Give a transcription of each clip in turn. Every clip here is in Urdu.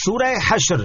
سورہ حشر.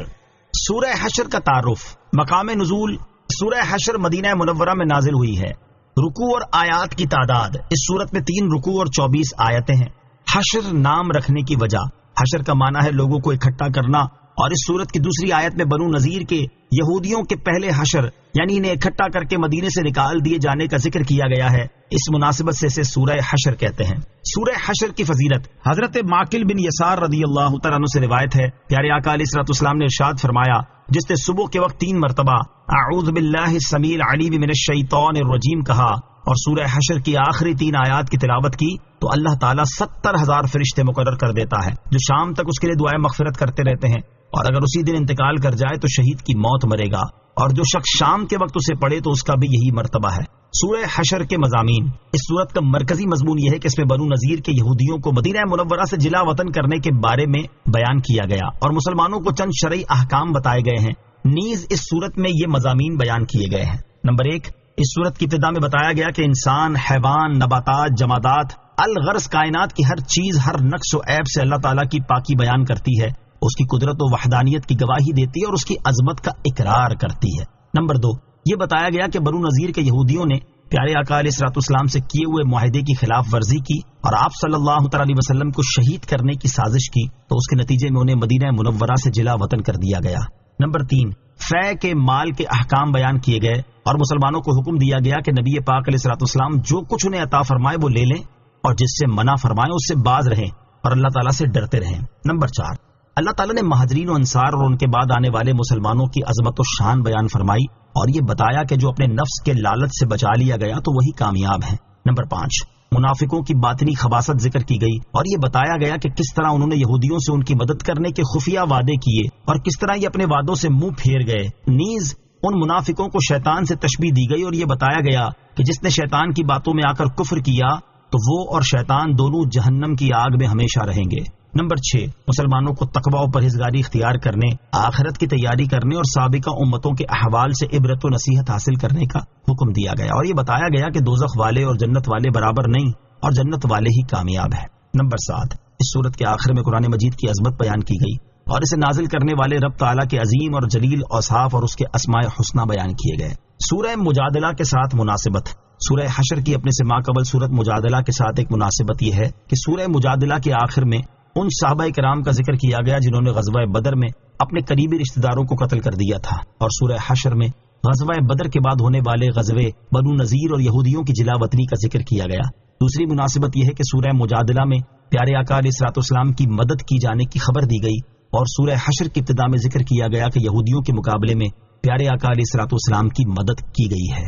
سورہ حشر کا تعارف. مقام نزول. سورہ حشر مدینہ منورہ میں نازل ہوئی ہے. رکوع اور آیات کی تعداد. اس صورت میں 3 رکوع اور 24 آیتیں ہیں. حشر نام رکھنے کی وجہ. حشر کا معنی ہے لوگوں کو اکٹھا کرنا، اور اس صورت کی دوسری آیت میں بنو نذیر کے یہودیوں کے پہلے حشر یعنی انہیں اکٹھا کر کے مدینے سے نکال دیے جانے کا ذکر کیا گیا ہے. اس مناسبت سے اسے سورہ حشر کہتے ہیں. سورہ حشر کی فضیلت. حضرت ماکل بن یسار رضی اللہ تعالیٰ عنہ سے روایت ہے، پیارے آقا علیہ الصلوۃ والسلام نے ارشاد فرمایا، جس نے صبح کے وقت 3 مرتبہ اعوذ باللہ السمیع العلیم من الشیطان الرجیم کہا اور سورہ حشر کی آخری 3 آیات کی تلاوت کی تو اللہ تعالیٰ 70,000 فرشتے مقرر کر دیتا ہے جو شام تک اس کے لیے دعائیں مغفرت کرتے رہتے ہیں، اور اگر اسی دن انتقال کر جائے تو شہید کی موت مرے گا، اور جو شخص شام کے وقت اسے پڑھے تو اس کا بھی یہی مرتبہ ہے. سورہ حشر کے مضامین. اس سورت کا مرکزی مضمون یہ ہے کہ اس میں بنو نذیر کے یہودیوں کو مدینہ منورہ سے جلا وطن کرنے کے بارے میں بیان کیا گیا اور مسلمانوں کو چند شرعی احکام بتائے گئے ہیں. نیز اس سورت میں یہ مضامین بیان کیے گئے ہیں. نمبر 1، اس سورت کی ابتدا میں بتایا گیا کہ انسان، حیوان، نباتات، جمادات، الغرض کائنات کی ہر چیز ہر نقص و عیب سے اللہ تعالیٰ کی پاکی بیان کرتی ہے، اس کی قدرت و وحدانیت کی گواہی دیتی ہے اور اس کی عظمت کا اقرار کرتی ہے. نمبر 2، یہ بتایا گیا کہ بنو نذیر کے یہودیوں نے پیارے آقا علیہ الصلوۃ والسلام سے کیے ہوئے معاہدے کی خلاف ورزی کی اور آپ صلی اللہ تعالی علیہ وسلم کو شہید کرنے کی سازش کی، تو اس کے نتیجے میں انہیں مدینہ منورہ سے جلا وطن کر دیا گیا. نمبر 3، فے کے مال کے احکام بیان کیے گئے اور مسلمانوں کو حکم دیا گیا کہ نبی پاک علیہ الصلوۃ والسلام جو کچھ انہیں عطا فرمائے وہ لے لیں اور جس سے منع فرمائے اس سے باز رہیں اور اللہ تعالیٰ سے ڈرتے رہیں. نمبر 4، اللہ تعالیٰ نے مہاجرین و انصار اور ان کے بعد آنے والے مسلمانوں کی عظمت و شان بیان فرمائی اور یہ بتایا کہ جو اپنے نفس کے لالچ سے بچا لیا گیا تو وہی کامیاب ہیں. نمبر 5، منافقوں کی باطنی خباثت ذکر کی گئی اور یہ بتایا گیا کہ کس طرح انہوں نے یہودیوں سے ان کی مدد کرنے کے خفیہ وعدے کیے اور کس طرح یہ اپنے وعدوں سے منہ پھیر گئے. نیز ان منافقوں کو شیطان سے تشبیہ دی گئی اور یہ بتایا گیا کہ جس نے شیطان کی باتوں میں آ کر کفر کیا تو وہ اور شیطان دونوں جہنم کی آگ میں ہمیشہ رہیں گے. نمبر 6، مسلمانوں کو تقوی و پرہیزگاری اختیار کرنے، آخرت کی تیاری کرنے اور سابقہ امتوں کے احوال سے عبرت و نصیحت حاصل کرنے کا حکم دیا گیا اور یہ بتایا گیا کہ دوزخ والے اور جنت والے برابر نہیں اور جنت والے ہی کامیاب ہیں. نمبر 7، اس سورت کے آخر میں قرآن مجید کی عظمت بیان کی گئی اور اسے نازل کرنے والے رب تعالیٰ کے عظیم اور جلیل اوصاف اور اس کے اسماء حسنہ بیان کیے گئے. سورہ مجادلہ کے ساتھ مناسبت. سورہ حشر کی اپنے سے ماقبل سورت مجادلہ کے ساتھ ایک مناسبت یہ ہے کہ سورہ مجادلہ کے آخر میں ان صحابہ کرام کا ذکر کیا گیا جنہوں نے غزوہ بدر میں اپنے قریبی رشتہ داروں کو قتل کر دیا تھا، اور سورہ حشر میں غزوہ بدر کے بعد ہونے والے غزوے بنو نذیر اور یہودیوں کی جلا وطنی کا ذکر کیا گیا. دوسری مناسبت یہ ہے کہ سورہ مجادلہ میں پیارے آقا علیہ الصلوۃ والسلام کی مدد کی جانے کی خبر دی گئی اور سورہ حشر کی ابتدا میں ذکر کیا گیا کہ یہودیوں کے مقابلے میں پیارے آقا علیہ الصلوۃ والسلام کی مدد کی گئی ہے.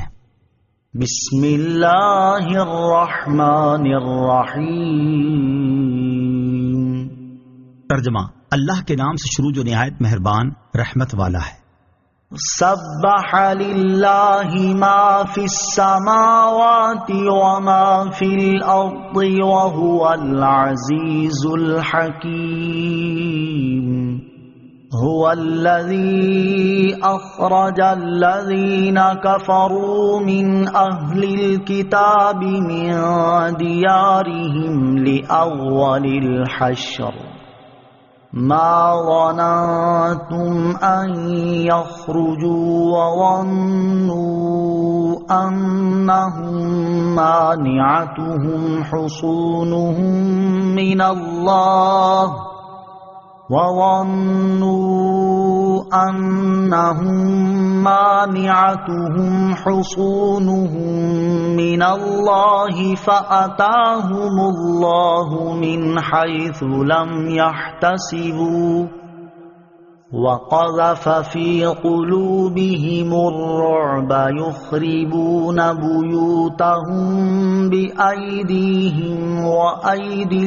بسم اللہ الرحمن الرحیم. ترجمہ. اللہ کے نام سے شروع جو نہایت مہربان رحمت والا ہے. سبح للہ ما فی السماوات وما فی الارض وهو العزیز الحکیم. هو الذی اخرج الذین کفروا من اہل الکتاب من دیارہم لأول الحشر ما ظننتم ان يخرجوا وظنوا انهم مانعتهم حصونهم من الله فأتاهم الله من حيث لم يحتسبوا وقذف في قلوبهم الرعب يخربون بيوتهم بأيديهم وأيدي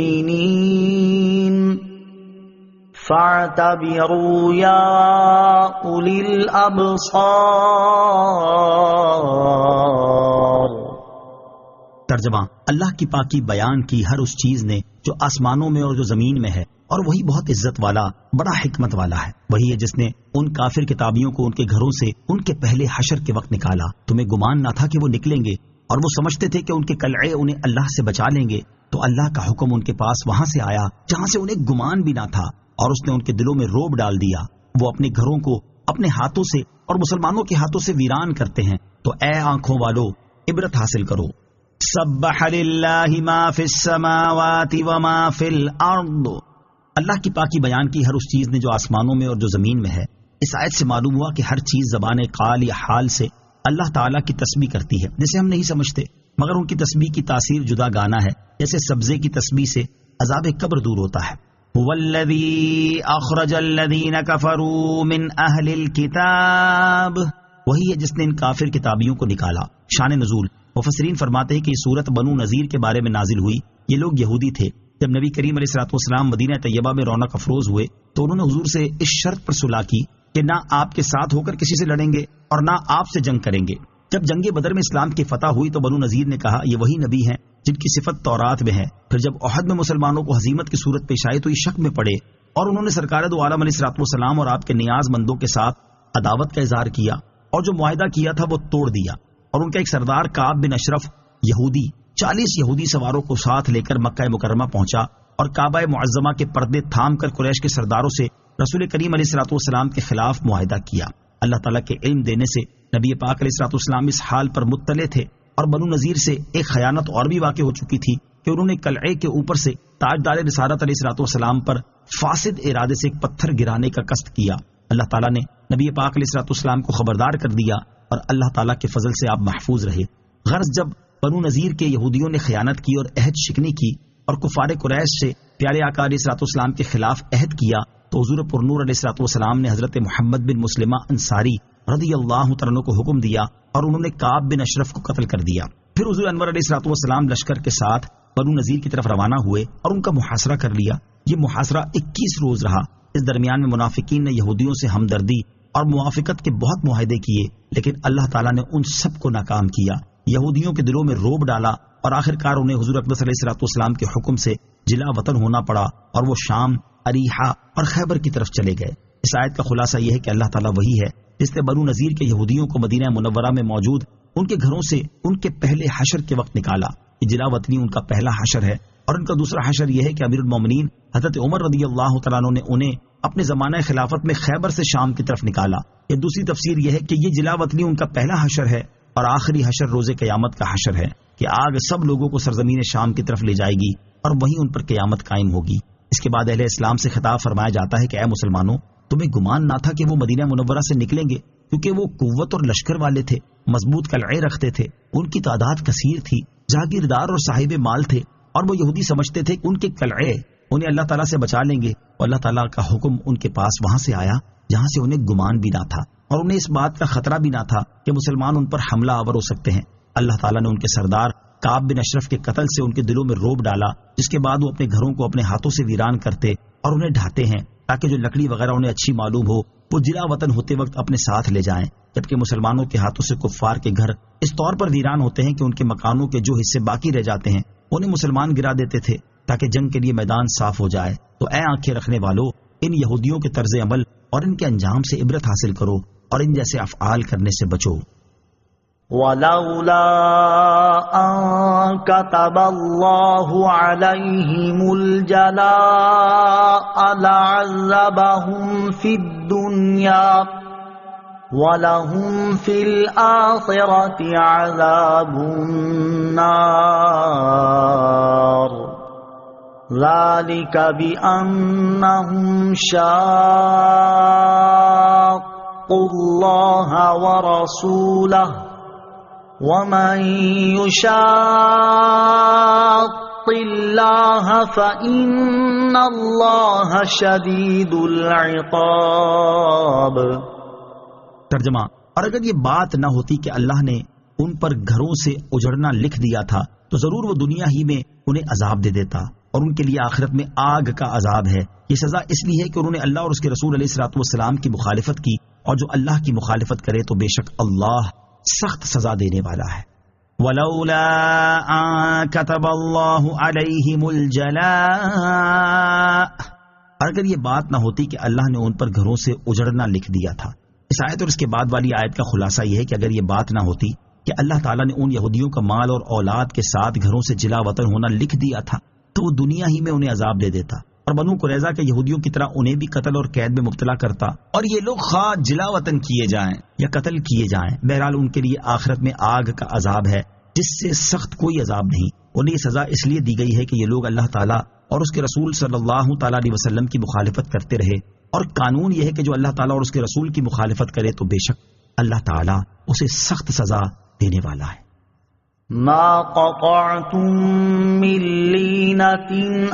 المؤمنين فاعتبروا يا أولي الأبصار. ترجمہ. اللہ کی پاکی بیان کی ہر اس چیز نے جو آسمانوں میں اور جو زمین میں ہے، اور وہی بہت عزت والا بڑا حکمت والا ہے. وہی ہے جس نے ان کافر کتابیوں کو ان کے گھروں سے ان کے پہلے حشر کے وقت نکالا. تمہیں گمان نہ تھا کہ وہ نکلیں گے اور وہ سمجھتے تھے کہ ان کے قلعے انہیں اللہ سے بچا لیں گے، تو اللہ کا حکم ان کے پاس وہاں سے آیا جہاں سے انہیں گمان بھی نہ تھا، اور اس نے ان کے دلوں میں رعب ڈال دیا، وہ اپنے گھروں کو اپنے ہاتھوں سے اور مسلمانوں کے ہاتھوں سے ویران کرتے ہیں۔ تو اے آنکھوں والو، عبرت حاصل کرو۔ سبح للہ ما فی السماوات وما فی الارض، اللہ کی پاکی بیان کی ہر اس چیز نے جو آسمانوں میں اور جو زمین میں ہے۔ اس آیت سے معلوم ہوا کہ ہر چیز زبان قال یا حال سے اللہ تعالیٰ کی تسبیح کرتی ہے، جسے ہم نہیں سمجھتے، مگر ان کی تسبیح کی تاثیر جدا گانا ہے، جیسے سبزے کی تسبیح سے عذاب قبر دور ہوتا ہے۔ والذی اخرج الذین کفروا من اہل الکتاب، وہی ہے جس نے ان کافر کتابیوں کو نکالا۔ شان نزول، مفسرین فرماتے ہیں کہ یہ سورت بنو نذیر کے بارے میں نازل ہوئی۔ یہ لوگ یہودی تھے۔ جب نبی کریم علیہ الصلوۃ والسلام مدینہ طیبہ میں رونق افروز ہوئے تو انہوں نے حضور سے اس شرط پر صلح کی کہ نہ آپ کے ساتھ ہو کر کسی سے لڑیں گے اور نہ آپ سے جنگ کریں گے۔ جب جنگ بدر میں اسلام کی فتح ہوئی تو بنو نذیر نے کہا یہ وہی نبی ہیں جن کی صفت تورات میں ہے۔ پھر جب احد میں مسلمانوں کو ہزیمت کی صورت پیش آئی تو یہ شک میں پڑے اور انہوں نے سرکار دو عالم علیہ الصلوۃ والسلام اور آپ کے نیاز مندوں کے ساتھ عداوت کا اظہار کیا اور جو معاہدہ کیا تھا وہ توڑ دیا۔ اور ان کا ایک سردار کعب بن اشرف یہودی 40 یہودی سواروں کو ساتھ لے کر مکہ مکرمہ پہنچا اور کعبہ معظمہ کے پردے تھام کر قریش کے سرداروں سے رسول کریم علیہ الصلوۃ والسلام کے خلاف معاہدہ کیا۔ اللہ تعالیٰ کے علم دینے سے نبی پاک علیہ الصلوۃ والسلام اس حال پر مطلع تھے، اور بنو نذیر سے ایک خیانت اور بھی واقع ہو چکی تھی کہ انہوں نے قلعے کے اوپر سے تاجدار رسالت علیہ الصلوۃ والسلام پر فاسد ارادے سے ایک پتھر گرانے کا قصد کیا۔ اللہ تعالیٰ نے نبی پاک علیہ الصلوۃ والسلام کو خبردار کر دیا اور اللہ تعالیٰ کے فضل سے آپ محفوظ رہے۔ غرض جب بنو نذیر کے یہودیوں نے خیانت کی اور عہد شکنی کی اور کفار قریش سے پیارے آقا علیہ الصلوۃ والسلام کے خلاف عہد کیا تو حضور پرنور علیہ الصلوۃ والسلام نے حضرت محمد بن مسلمہ انصاری رضی اللہ تعالیٰ عنہ کو حکم دیا اور انہوں نے کعب بن اشرف کو قتل کر دیا۔ پھر حضور انور علیہ الصلوۃ والسلام لشکر کے ساتھ بنو نذیر کی طرف روانہ ہوئے اور ان کا محاصرہ کر لیا۔ یہ محاصرہ 21 روز رہا۔ اس درمیان میں منافقین نے یہودیوں سے ہمدردی اور موافقت کے بہت معاہدے کیے، لیکن اللہ تعالیٰ نے ان سب کو ناکام کیا، یہودیوں کے دلوں میں رعب ڈالا اور آخر کار انہیں حضور اقدس علیہ الصلوۃ والسلام کے حکم سے جلا وطن ہونا پڑا اور وہ شام، اریحا اور خیبر کی طرف چلے گئے۔ اس آیت کا خلاصہ یہ ہے کہ اللہ تعالیٰ وہی ہے جس نے بنو نذیر کے یہودیوں کو مدینہ منورہ میں موجود ان کے گھروں سے ان کے پہلے حشر کے وقت نکالا۔ یہ جلا وطنی ان کا پہلا حشر ہے، اور ان کا دوسرا حشر یہ ہے کہ امیر المومنین حضرت عمر رضی اللہ تعالیٰ عنہ نے انہیں اپنے زمانہ خلافت میں خیبر سے شام کی طرف نکالا۔ یہ دوسری تفسیر یہ ہے کہ یہ جلا وطنی ان کا پہلا حشر ہے اور آخری حشر روز قیامت کا حشر ہے کہ آگ سب لوگوں کو سرزمین شام کی طرف لے جائے گی اور وہیں ان پر قیامت قائم ہوگی۔ اس کے بعد اہل اسلام سے خطاب فرمایا جاتا ہے کہ اے مسلمانوں، تمہیں گمان نہ تھا کہ وہ مدینہ منورہ سے نکلیں گے، کیونکہ وہ قوت اور لشکر والے تھے، مضبوط قلعے رکھتے تھے، ان کی تعداد کثیر تھی، جاگیردار اور صاحب مال تھے، اور وہ یہودی سمجھتے تھے کہ ان کے قلعے انہیں اللہ تعالیٰ سے بچا لیں گے، اور اللہ تعالیٰ کا حکم ان کے پاس وہاں سے آیا جہاں سے انہیں گمان بھی نہ تھا، اور انہیں اس بات کا خطرہ بھی نہ تھا کہ مسلمان ان پر حملہ آور ہو سکتے ہیں۔ اللہ تعالیٰ نے ان کے سردار کعب بن اشرف کے قتل سے ان کے دلوں میں رعب ڈالا، جس کے بعد وہ اپنے گھروں کو اپنے ہاتھوں سے ویران کرتے اور انہیں ڈھاتے ہیں تاکہ جو لکڑی وغیرہ انہیں اچھی معلوم ہو وہ جلا وطن ہوتے وقت اپنے ساتھ لے جائیں، جبکہ مسلمانوں کے ہاتھوں سے کفار کے گھر اس طور پر ویران ہوتے ہیں کہ ان کے مکانوں کے جو حصے باقی رہ جاتے ہیں انہیں مسلمان گرا دیتے تھے تاکہ جنگ کے لیے میدان صاف ہو جائے۔ تو اے آنکھیں رکھنے والو، ان یہودیوں کے طرز عمل اور ان کے انجام سے عبرت حاصل کرو اور ان جیسے افعال کرنے سے بچو۔ وَلَوْلَا أَن كَتَبَ اللَّهُ عَلَيْهِمُ الْجَلَاءَ لَعَذَّبَهُمْ فِي الدُّنْيَا وَلَهُمْ فِي الْآخِرَةِ عَذَابُ النَّارِ ذَلِكَ بِأَنَّهُمْ شَاقُّوا اللَّهَ وَرَسُولَهُ وَمَن يُشَاقِّ اللَّهَ فَإِنَّ اللَّهَ شَدِيدُ الْعِقَابِ۔ ترجمہ، اور اگر یہ بات نہ ہوتی کہ اللہ نے ان پر گھروں سے اجڑنا لکھ دیا تھا تو ضرور وہ دنیا ہی میں انہیں عذاب دے دیتا، اور ان کے لیے آخرت میں آگ کا عذاب ہے۔ یہ سزا اس لیے ہے کہ انہوں نے اللہ اور اس کے رسول علیہ الصلوۃ والسلام کی مخالفت کی، اور جو اللہ کی مخالفت کرے تو بے شک اللہ سخت سزا دینے والا ہے۔ وَلَوْلَا أَن كَتَبَ اللَّهُ عَلَيْهِمُ الْجَلَاءَ، اگر یہ بات نہ ہوتی کہ اللہ نے ان پر گھروں سے اجڑنا لکھ دیا تھا۔ اس آیت اور اس کے بعد والی آیت کا خلاصہ یہ ہے کہ اگر یہ بات نہ ہوتی کہ اللہ تعالیٰ نے ان یہودیوں کا مال اور اولاد کے ساتھ گھروں سے جلا وطن ہونا لکھ دیا تھا تو وہ دنیا ہی میں انہیں عذاب دے دیتا، اور بنو قریظہ کے یہودیوں کی طرح انہیں بھی قتل اور قید میں مبتلا کرتا، اور یہ لوگ خواہ جلا وطن کیے جائیں یا قتل کیے جائیں، بہرحال ان کے لیے آخرت میں آگ کا عذاب ہے جس سے سخت کوئی عذاب نہیں۔ انہیں یہ سزا اس لیے دی گئی ہے کہ یہ لوگ اللہ تعالیٰ اور اس کے رسول صلی اللہ تعالیٰ علیہ وسلم کی مخالفت کرتے رہے، اور قانون یہ ہے کہ جو اللہ تعالیٰ اور اس کے رسول کی مخالفت کرے تو بے شک اللہ تعالیٰ اسے سخت سزا دینے والا ہے۔ ما قطعتم من لینة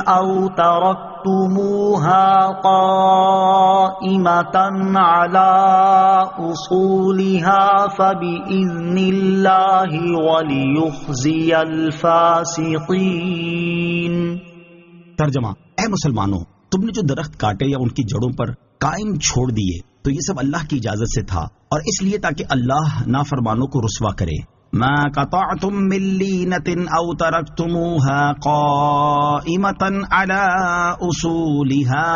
او ترکتموها قائمة على اصولها فبإذن اللہ وليخزي الفاسقین۔ ترجمہ: اے مسلمانوں، تم نے جو درخت کاٹے یا ان کی جڑوں پر قائم چھوڑ دیے تو یہ سب اللہ کی اجازت سے تھا، اور اس لیے تاکہ اللہ نافرمانوں کو رسوا کرے۔ ما قطعتم من لینة او ترکتموها قائمة على اصولها،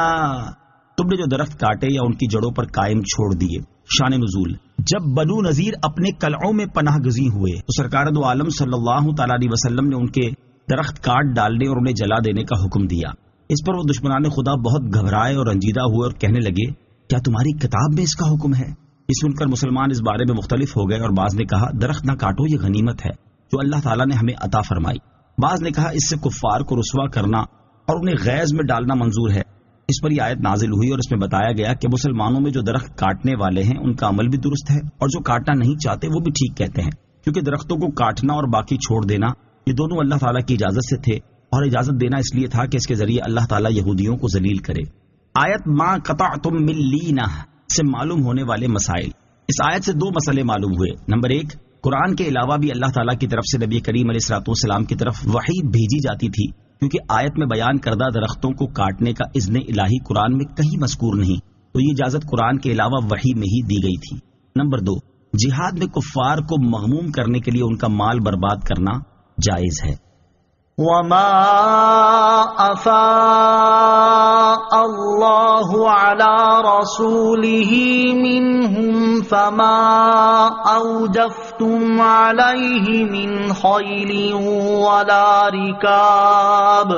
تم نے جو درخت کاٹے یا ان کی جڑوں پر قائم چھوڑ دیے۔ شان نزول: جب بنو نذیر اپنے قلعوں میں پناہ گزین ہوئے تو سرکار دو عالم صلی اللہ تعالی علیہ وسلم نے ان کے درخت کاٹ ڈالنے اور انہیں جلا دینے کا حکم دیا۔ اس پر وہ دشمنان خدا بہت گھبرائے اور رنجیدہ ہوئے اور کہنے لگے، کیا تمہاری کتاب میں اس کا حکم ہے؟ یہ سن کر مسلمان اس بارے میں مختلف ہو گئے، اور بعض نے کہا درخت نہ کاٹو، یہ غنیمت ہے جو اللہ تعالیٰ نے ہمیں عطا فرمائی۔ بعض نے کہا اس سے کفار کو رسوا کرنا اور انہیں غیظ میں ڈالنا منظور ہے۔ اس پر یہ آیت نازل ہوئی اور اس میں بتایا گیا کہ مسلمانوں میں جو درخت کاٹنے والے ہیں ان کا عمل بھی درست ہے، اور جو کاٹنا نہیں چاہتے وہ بھی ٹھیک کہتے ہیں، کیونکہ درختوں کو کاٹنا اور باقی چھوڑ دینا یہ دونوں اللہ تعالیٰ کی اجازت سے تھے، اور اجازت دینا اس لیے تھا کہ اس کے ذریعے اللہ تعالیٰ یہودیوں کو ذلیل کرے۔ آیت ما قطعتم من لینہ سے معلوم ہونے والے مسائل۔ اس آیت سے دو مسئلے معلوم ہوئے۔ نمبر ایک، قرآن کے علاوہ بھی اللہ تعالیٰ کی طرف سے نبی کریم علیہ الصلوۃ والسلام کی طرف وحی بھیجی جاتی تھی، کیونکہ آیت میں بیان کردہ درختوں کو کاٹنے کا اذن الہی قرآن میں کہیں مذکور نہیں، تو یہ اجازت قرآن کے علاوہ وحی میں ہی دی گئی تھی۔ نمبر دو، جہاد میں کفار کو مغموم کرنے کے لیے ان کا مال برباد کرنا جائز ہے۔ وما افاء اللہ علی رسولہ منہم فما اوجفتم علیہ من خیل ولا رکاب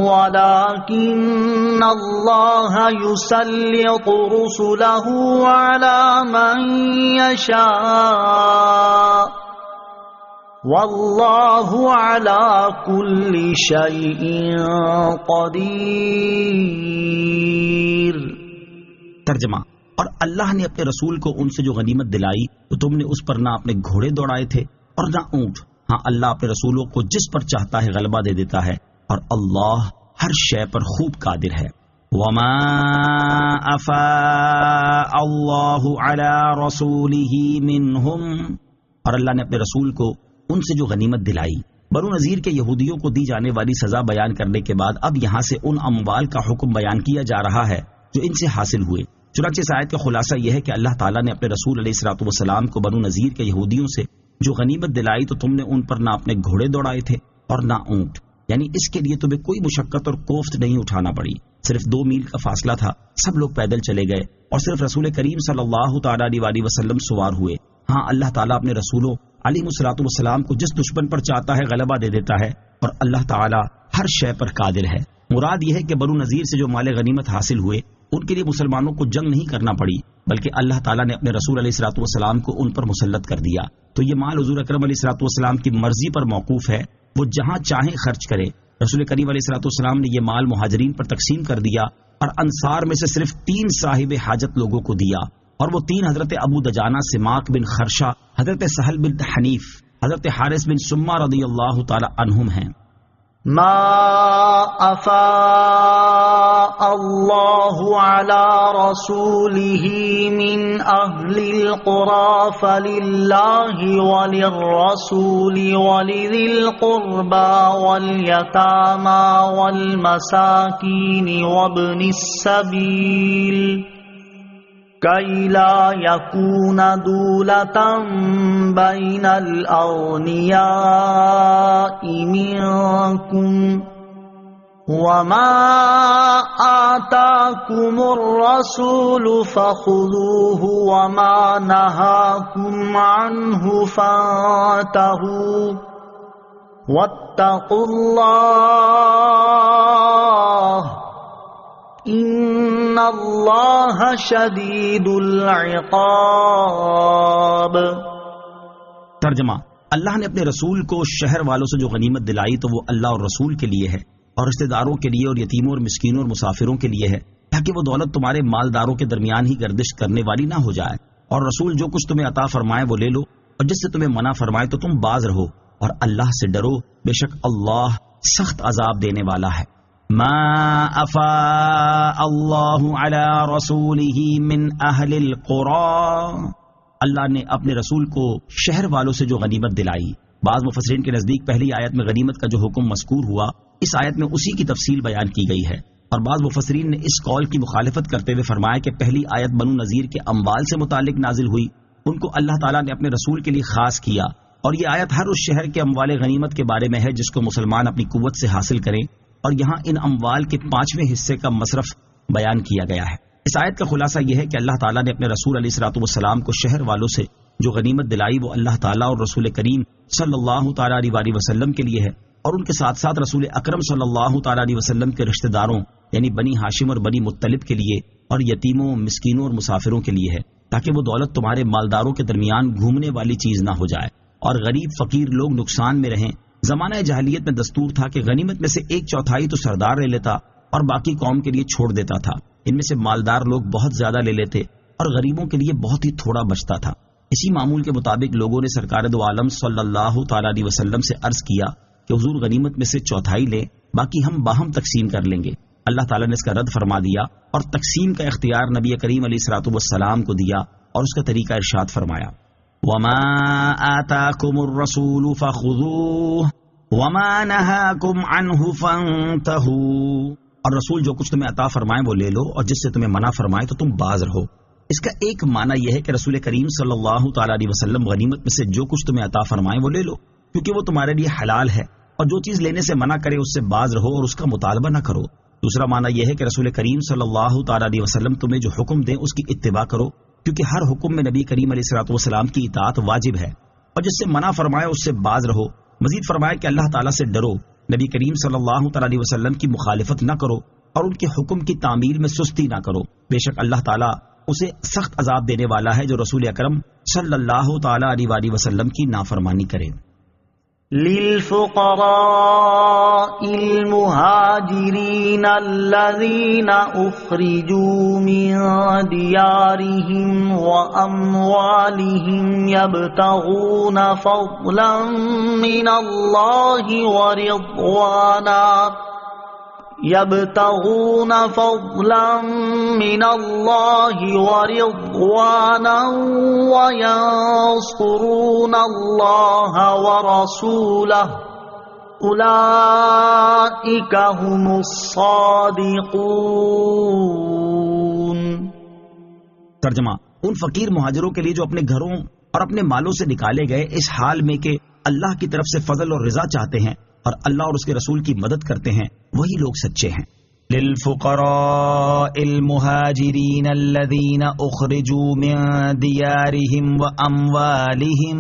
ولكن اللہ يسلط رسلہ علی من یشاء واللہ علی کل شیء قدیر۔ ترجمہ: اور اللہ نے اپنے رسول کو ان سے جو غنیمت دلائی تو تم نے اس پر نہ اپنے گھوڑے دوڑائے تھے اور نہ اونٹ۔ ہاں، اللہ اپنے رسولوں کو جس پر چاہتا ہے غلبہ دے دیتا ہے، اور اللہ ہر شے پر خوب قادر ہے۔ وما افاء اللہ علی رسولہ منہم، اور اللہ نے اپنے رسول کو ان سے جو غنیمت دلائی۔ بنو نذیر کے یہودیوں کو دی جانے والی سزا بیان کرنے کے بعد اب یہاں سے ان اموال کا حکم بیان کیا جا رہا ہے جو ان سے حاصل ہوئے۔ چنانچہ اس آیت کا خلاصہ یہ ہے کہ اللہ تعالیٰ نے اپنے رسول علیہ الصلوۃ والسلام کو بنو نذیر کے یہودیوں سے جو غنیمت دلائی تو تم نے ان پر نہ اپنے گھوڑے دوڑائے تھے اور نہ اونٹ، یعنی اس کے لیے تمہیں کوئی مشقت اور کوفت نہیں اٹھانا پڑی، صرف 2 میل کا فاصلہ تھا، سب لوگ پیدل چلے گئے اور صرف رسول کریم صلی اللہ تعالیٰ علیہ وسلم سوار ہوئے۔ ہاں، اللہ تعالیٰ اپنے رسولوں علیہ الصلوۃ والسلام کو جس دشمن پر چاہتا ہے غلبہ دے دیتا ہے، اور اللہ تعالیٰ ہر شے پر قادر ہے۔ مراد یہ ہے کہ بنو نذیر سے جو مال غنیمت حاصل ہوئے ان کے لیے مسلمانوں کو جنگ نہیں کرنا پڑی، بلکہ اللہ تعالیٰ نے اپنے رسول علیہ الصلوۃ والسلام کو ان پر مسلط کر دیا۔ تو یہ مال حضور اکرم علیہ الصلوۃ والسلام کی مرضی پر موقوف ہے، وہ جہاں چاہیں خرچ کرے۔ رسول کریم علیہ الصلوۃ والسلام نے یہ مال مہاجرین پر تقسیم کر دیا اور انصار میں سے صرف 3 صاحب حاجت لوگوں کو دیا، اور وہ 3 حضرت ابو دجانہ سماک بن خرشہ، حضرت سہل بن حنیف، حضرت حارث بن سمہ رضی اللہ تعالی عنہم ہیں۔ ما افاء اللہ علی رسولہ من اہل القری فللہ وللرسول ولذی القربى والیتامی والمساکین وابن السبیل کئی لا یکون دولة بین الاغنیاء منکم وما آتاكم الرسول فخذوه وما نهاكم عنه فانتهوا واتقوا الله ان اللہ شدید العقاب۔ ترجمہ: اللہ نے اپنے رسول کو شہر والوں سے جو غنیمت دلائی تو وہ اللہ اور رسول کے لیے ہے، اور رشتہ داروں کے لیے، اور یتیموں اور مسکینوں اور مسافروں کے لیے ہے، تاکہ وہ دولت تمہارے مالداروں کے درمیان ہی گردش کرنے والی نہ ہو جائے، اور رسول جو کچھ تمہیں عطا فرمائے وہ لے لو، اور جس سے تمہیں منع فرمائے تو تم باز رہو، اور اللہ سے ڈرو، بے شک اللہ سخت عذاب دینے والا ہے۔ ما افاء اللہ علی رسولہ من اہل القری، اللہ نے اپنے رسول کو شہر والوں سے جو غنیمت دلائی۔ بعض مفسرین کے نزدیک پہلی آیت میں غنیمت کا جو حکم مذکور ہوا، اس آیت میں اسی کی تفصیل بیان کی گئی ہے، اور بعض مفسرین نے اس قول کی مخالفت کرتے ہوئے فرمایا کہ پہلی آیت بنو نذیر کے اموال سے متعلق نازل ہوئی، ان کو اللہ تعالیٰ نے اپنے رسول کے لیے خاص کیا، اور یہ آیت ہر اس شہر کے اموال غنیمت کے بارے میں ہے جس کو مسلمان اپنی قوت سے حاصل کریں، اور یہاں ان اموال کے 5ویں حصے کا مصرف بیان کیا گیا ہے۔ اس آیت کا خلاصہ یہ ہے کہ اللہ تعالیٰ نے اپنے رسول علیہ الصلوۃ والسلام کو شہر والوں سے جو غنیمت دلائی وہ اللہ تعالیٰ اور رسول کریم صلی اللہ تعالیٰ علیہ وسلم کے لیے ہے، اور ان کے ساتھ ساتھ رسول اکرم صلی اللہ تعالیٰ علیہ وسلم کے رشتہ داروں یعنی بنی ہاشم اور بنی مطلب کے لیے، اور یتیموں، مسکینوں اور مسافروں کے لیے ہے، تاکہ وہ دولت تمہارے مالداروں کے درمیان گھومنے والی چیز نہ ہو جائے، اور غریب فقیر لوگ نقصان میں رہیں۔ زمانہ جاہلیت میں دستور تھا کہ غنیمت میں سے 1/4 تو سردار لے لیتا اور باقی قوم کے لیے چھوڑ دیتا تھا، ان میں سے مالدار لوگ بہت زیادہ لے لیتے اور غریبوں کے لیے بہت ہی تھوڑا بچتا تھا۔ اسی معمول کے مطابق لوگوں نے سرکار دو عالم صلی اللہ تعالیٰ علیہ وسلم سے عرض کیا کہ حضور غنیمت میں سے 1/4 لیں، باقی ہم باہم تقسیم کر لیں گے۔ اللہ تعالیٰ نے اس کا رد فرما دیا اور تقسیم کا اختیار نبی کریم علیہ الصلوۃ والسلام کو دیا، اور اس کا طریقہ ارشاد فرمایا، وما آتاکم الرسول فخذوه وما نهاکم عنہ فانتہوا، اور رسول جو کچھ تمہیں عطا فرمائے وہ لے لو، اور جس سے تمہیں منع فرمائے تو تم باز رہو۔ اس کا ایک معنی یہ ہے کہ رسول کریم صلی اللہ تعالیٰ علیہ وسلم غنیمت میں سے جو کچھ تمہیں عطا فرمائے وہ لے لو، کیونکہ وہ تمہارے لیے حلال ہے، اور جو چیز لینے سے منع کرے اس سے باز رہو اور اس کا مطالبہ نہ کرو۔ دوسرا معنی یہ ہے کہ رسول کریم صلی اللہ تعالیٰ علیہ وسلم تمہیں جو حکم دیں اس کی اتباع کرو، کیونکہ ہر حکم میں نبی کریم علیہ الصلوۃ والسلام کی اطاعت واجب ہے، اور جس سے منع فرمائے اس سے باز رہو۔ مزید فرمایا کہ اللہ تعالیٰ سے ڈرو، نبی کریم صلی اللہ تعالیٰ علیہ وسلم کی مخالفت نہ کرو، اور ان کے حکم کی تعمیل میں سستی نہ کرو، بے شک اللہ تعالیٰ اسے سخت عذاب دینے والا ہے جو رسول اکرم صلی اللہ تعالیٰ علیہ وسلم کی نافرمانی کرے۔ للفقراء المهاجرين الذين أخرجوا من ديارهم وأموالهم يبتغون فضلا من الله ورضوانا وينصرون الله ورسوله أولئك هم الصادقون۔ ترجمہ: ان فقیر مہاجروں کے لیے جو اپنے گھروں اور اپنے مالوں سے نکالے گئے اس حال میں کہ اللہ کی طرف سے فضل اور رضا چاہتے ہیں اور اللہ اور اس کے رسول کی مدد کرتے ہیں، وہی لوگ سچے ہیں۔ للفقراء المهاجرين الذين اخرجوا من ديارهم واموالهم،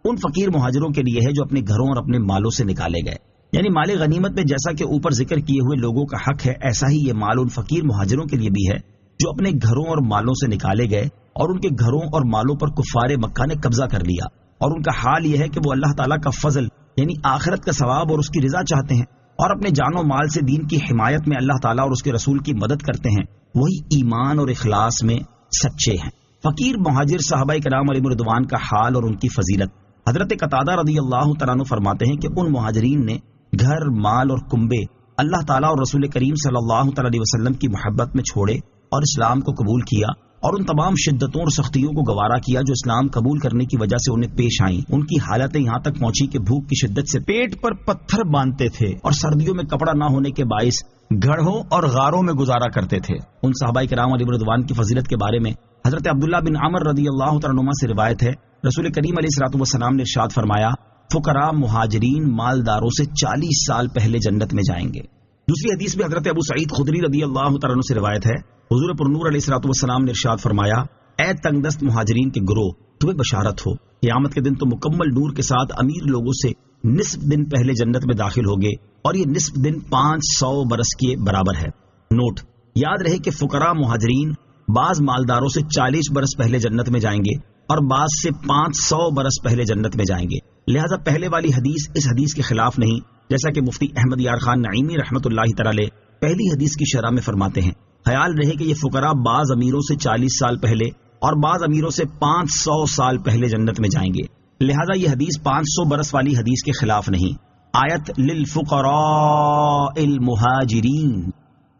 ان فقیر مہاجروں کے لیے ہے جو اپنے گھروں اور اپنے مالوں سے نکالے گئے، یعنی مال غنیمت میں جیسا کہ اوپر ذکر کیے ہوئے لوگوں کا حق ہے، ایسا ہی یہ مال ان فقیر مہاجروں کے لیے بھی ہے جو اپنے گھروں اور مالوں سے نکالے گئے اور ان کے گھروں اور مالوں پر کفار مکہ نے قبضہ کر لیا، اور ان کا حال یہ ہے کہ وہ اللہ تعالیٰ کا فضل یعنی آخرت کا ثواب اور اس کی رضا چاہتے ہیں، اور اپنے جان و مال سے دین کی حمایت میں اللہ تعالیٰ اور اس کے رسول کی مدد کرتے ہیں، وہی ایمان اور اخلاص میں سچے ہیں۔ فقیر مہاجر صحابہ کرام علیہم رضوان کا حال اور ان کی فضیلت۔ حضرت قتادہ رضی اللہ تعالیٰ عنہ فرماتے ہیں کہ ان مہاجرین نے گھر، مال اور کنبے اللہ تعالیٰ اور رسول کریم صلی اللہ تعالیٰ علیہ وسلم کی محبت میں چھوڑے اور اسلام کو قبول کیا، اور ان تمام شدتوں اور سختیوں کو گوارا کیا جو اسلام قبول کرنے کی وجہ سے انہیں پیش آئیں۔ ان کی حالتیں یہاں تک پہنچی کہ بھوک کی شدت سے پیٹ پر پتھر باندھتے تھے اور سردیوں میں کپڑا نہ ہونے کے باعث گڑھوں اور غاروں میں گزارا کرتے تھے۔ ان صحابہ کرام علیہ رضوان کی فضیلت کے بارے میں حضرت عبداللہ بن عمر رضی اللہ تعالیٰ عنہما سے روایت ہے، رسول کریم علیہ الصلوۃ والسلام نے ارشاد فرمایا، فقراء مہاجرین مالداروں سے 40 سال پہلے جنت میں جائیں گے۔ دوسری حدیث میں حضرت ابو سعید خدری رضی اللہ تعالیٰ عنہ سے روایت ہے، حضور پرنور علیہ الصلوۃ والسلام نے ارشاد فرمایا، اے تنگ دست مہاجرین کے گروہ، تمہیں بشارت ہو، قیامت کے دن تو مکمل نور کے ساتھ امیر لوگوں سے نصف دن پہلے جنت میں داخل ہوگے، اور یہ نصف دن 500 برس کے برابر ہے۔ نوٹ، یاد رہے کہ فقراء مہاجرین بعض مالداروں سے 40 برس پہلے جنت میں جائیں گے اور بعض سے 500 برس پہلے جنت میں جائیں گے، لہذا پہلے والی حدیث اس حدیث کے خلاف نہیں، جیسا کہ مفتی احمد یار خان نعیمی رحمۃ اللہ تعالی پہلی حدیث کی شرح میں فرماتے ہیں۔ خیال رہے کہ یہ فقراء بعض امیروں سے 40 سال پہلے اور بعض امیروں سے 500 سال پہلے جنت میں جائیں گے، لہذا یہ حدیث 500 برس والی حدیث کے خلاف نہیں۔ آیت للفقراء المہاجرین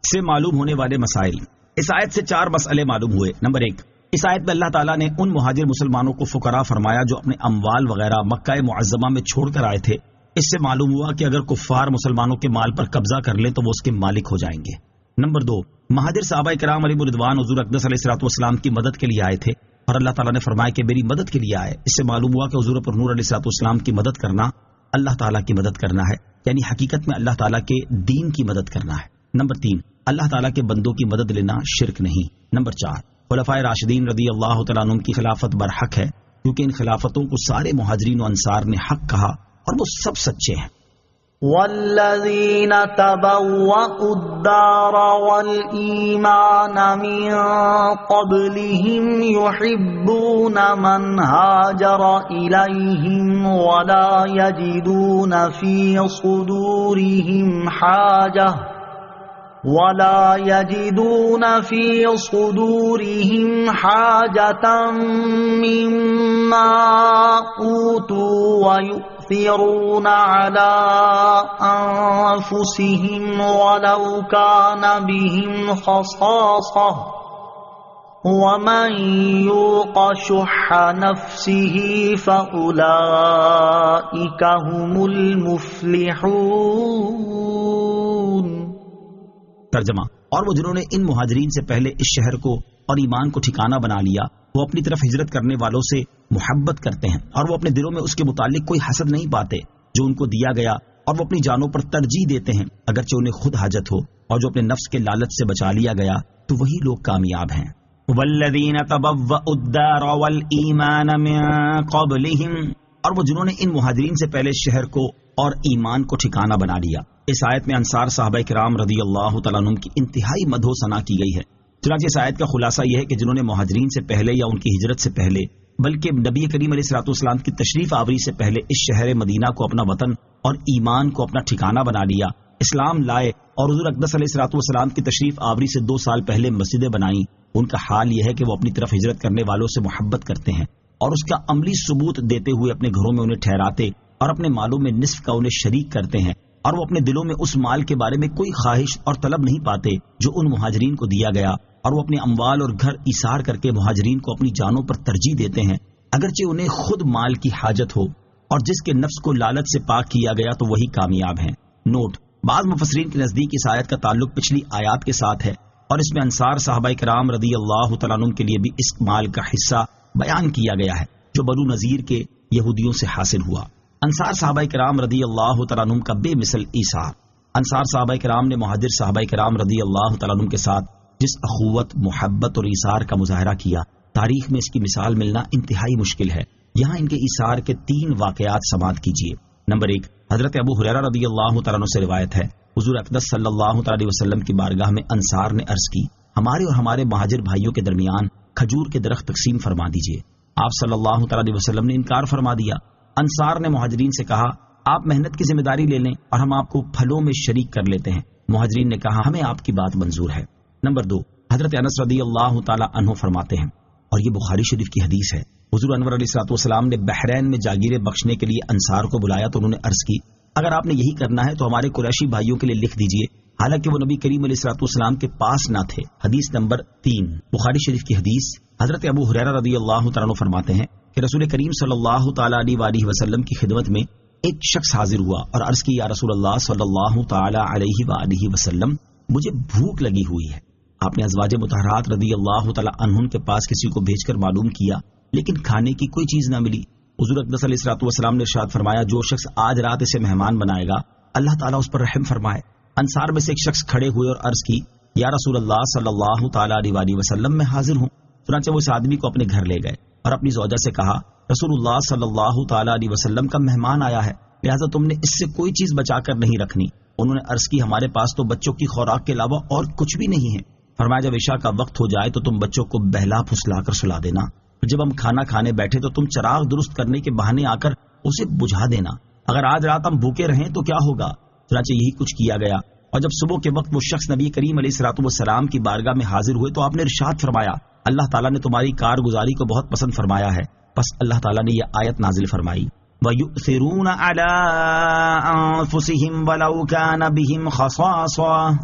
سے معلوم ہونے والے مسائل۔ اس آیت سے 4 مسئلے معلوم ہوئے۔ نمبر 1، اس آیت میں اللہ تعالیٰ نے ان مہاجر مسلمانوں کو فقراء فرمایا جو اپنے اموال وغیرہ مکہ معظمہ میں چھوڑ کر آئے تھے۔ اس سے معلوم ہوا کہ اگر کفار مسلمانوں کے مال پر قبضہ کر لیں تو وہ اس کے مالک ہو جائیں گے۔ نمبر 2، مہاجر صحابہ کرام علیہم رضوان حضور اقدس علیہ الصلوۃ والسلام کی مدد کے لیے آئے تھے، اور اللہ تعالیٰ نے فرمایا کہ میری مدد کے لیے آئے۔ اس سے معلوم ہوا کہ حضور پر نور علیہ الصلوۃ والسلام کی مدد کرنا اللہ تعالیٰ کی مدد کرنا ہے، یعنی حقیقت میں اللہ تعالیٰ کے دین کی مدد کرنا ہے۔ نمبر 3، اللہ تعالیٰ کے بندوں کی مدد لینا شرک نہیں۔ نمبر 4، خلفائے راشدین رضی اللہ تعالیٰ عنہم کی خلافت برحق ہے، کیونکہ ان خلافتوں کو سارے مہاجرین و انصار نے حق کہا اور وہ سب سچے ہیں۔ والذین تبوأوا الدار والایمان من قبلهم يحبون من هاجر الیہم ولا یجدون فی صدورهم حاجة مما أوتوا ويؤثرون على أنفسهم ولو كان بهم خصاصة ومن يوق شح نفسه فأولئك هم المفلحون۔ ترجمہ، اور وہ جنہوں نے ان مہاجرین سے پہلے اس شہر کو اور ایمان کو ٹھکانہ بنا لیا، وہ اپنی طرف ہجرت کرنے والوں سے محبت کرتے ہیں، اور وہ اپنے دلوں میں اس کے متعلق کوئی حسد نہیں پاتے جو ان کو دیا گیا، اور وہ اپنی جانوں پر ترجیح دیتے ہیں اگرچہ انہیں خود حاجت ہو، اور جو اپنے نفس کے لالچ سے بچا لیا گیا تو وہی لوگ کامیاب ہیں۔ والذین تبوأوا الدار والایمان من قبلہم، اور وہ جنہوں نے ان مہاجرین سے پہلے شہر کو اور ایمان کو ٹھکانہ بنا لیا۔ اس آیت میں انصار صحابہ کرام رضی اللہ تعالیٰ عنہم کی انتہائی مدح و ثنا کی گئی ہے۔ چنانچہ اس آیت کا خلاصہ یہ ہے کہ جنہوں نے مہاجرین سے پہلے یا ان کی ہجرت سے پہلے بلکہ نبی کریم علیہ الصلوۃ والسلام کی تشریف آوری سے پہلے اس شہر مدینہ کو اپنا وطن اور ایمان کو اپنا ٹھکانہ بنا لیا، اسلام لائے اور حضور اقدس علیہ الصلوۃ والسلام کی تشریف آوری سے 2 سال پہلے مسجدیں بنائیں، ان کا حال یہ ہے کہ وہ اپنی طرف ہجرت کرنے والوں سے محبت کرتے ہیں اور اس کا عملی ثبوت دیتے ہوئے اپنے گھروں میں انہیں ٹھہراتے اور اپنے مالوں میں نصف کا انہیں شریک کرتے ہیں، اور وہ اپنے دلوں میں اس مال کے بارے میں کوئی خواہش اور طلب نہیں پاتے جو ان مہاجرین کو دیا گیا، اور وہ اپنے اموال اور گھر ایثار کر کے مہاجرین کو اپنی جانوں پر ترجیح دیتے ہیں اگرچہ انہیں خود مال کی حاجت ہو، اور جس کے نفس کو لالچ سے پاک کیا گیا تو وہی کامیاب ہیں۔ نوٹ، بعض مفسرین کے نزدیک اس آیت کا تعلق پچھلی آیات کے ساتھ ہے، اور اس میں انصار صحابہ کرام رضی اللہ تعالیٰ عنہم کے لیے بھی اس مال کا حصہ بیان کیا گیا ہے جو بنو نذیر کے یہودیوں سے حاصل ہوا۔ انصار صحابہ کرام رضی اللہ تعالیٰ عنہم کا بے مثل ایثار۔ انصار صحابہ کرام نے مہاجر صحابہ کرام رضی اللہ تعالیٰ عنہم کے ساتھ جس اخوت، محبت اور ایثار کا مظاہرہ کیا، تاریخ میں اس کی مثال ملنا انتہائی مشکل ہے۔ یہاں ان کے ایثار کے 3 واقعات سماعت کیجیے۔ نمبر 1، حضرت ابو ہریرہ رضی اللہ تعالیٰ عنہ سے روایت ہے، حضور اقدس صلی اللہ تعالی وسلم کی بارگاہ میں انصار نے عرض کی، ہمارے اور ہمارے مہاجر بھائیوں کے درمیان کھجور کے درخت تقسیم فرما دیجیے۔ آپ صلی اللہ تعالی وسلم نے انکار فرما دیا۔ انصار نے مہاجرین سے کہا، آپ محنت کی ذمہ داری لے لیں اور ہم آپ کو پھلوں میں شریک کر لیتے ہیں۔ مہاجرین نے کہا، ہمیں آپ کی بات منظور ہے۔ نمبر 2، حضرت انس رضی اللہ تعالی عنہ فرماتے ہیں، اور یہ بخاری شریف کی حدیث ہے، حضور انور علیہ الصلوۃ والسلام نے بحرین میں جاگیریں بخشنے کے لیے انصار کو بلایا تو انہوں نے عرض کی، اگر آپ نے یہی کرنا ہے تو ہمارے قریشی بھائیوں کے لیے لکھ دیجیے، حالانکہ وہ نبی کریم علیہ الصلوۃ والسلام کے پاس نہ تھے۔ حدیث نمبر 3، بخاری شریف کی حدیث۔ حضرت ابو ہریرہ رضی اللہ تعالیٰ عنہ فرماتے ہیں کہ رسول کریم صلی اللہ تعالی علیہ وسلم کی خدمت میں ایک شخص حاضر ہوا اور عرض کی، یا رسول اللہ صلی اللہ تعالی علیہ وآلہ وسلم، مجھے بھوک لگی ہوئی ہے۔ آپ نے ازواج مطہرات رضی اللہ تعالی عنہن کے پاس کسی کو بھیج کر معلوم کیا، لیکن کھانے کی کوئی چیز نہ ملی۔ حضور اقدس علیہ الصلوۃ والسلام نے ارشاد فرمایا، جو شخص آج رات اسے مہمان بنائے گا اللہ تعالیٰ اس پر رحم فرمائے۔ انصار میں سے ایک شخص کھڑے ہوئے اور عرض کی یا رسول اللہ صلی اللہ تعالی علیہ وسلم میں حاضر ہوں. چنانچہ وہ اس آدمی کو اپنے گھر لے گئے اور اپنی زوجہ سے کہا رسول اللہ صلی اللہ تعالی علیہ وسلم کا مہمان آیا ہے، لہذا تم نے اس سے کوئی چیز بچا کر نہیں رکھنی. انہوں نے عرض کی ہمارے پاس تو بچوں کی خوراک کے علاوہ اور کچھ بھی نہیں ہے. فرمایا جب عشاء کا وقت ہو جائے تو تم بچوں کو بہلا پھسلا کر سلا دینا. جب ہم کھانا کھانے بیٹھے تو تم چراغ درست کرنے کے بہانے آ کر اسے بجھا دینا. اگر آج رات ہم بھوکے رہیں تو کیا ہوگا؟ چنانچہ یہی کچھ کیا گیا. اور جب صبح کے وقت وہ شخص نبی کریم علیہ الصلوۃ والسلام کی بارگاہ میں حاضر ہوئے تو آپ نے ارشاد فرمایا اللہ تعالیٰ نے تمہاری کارگزاری کو بہت پسند فرمایا ہے. بس اللہ تعالیٰ نے یہ آیت نازل فرمائی وَيُؤْثِرُونَ عَلَىٰ أَنفُسِهِمْ وَلَوْ كَانَ بِهِمْ خَصَاصَةٌ.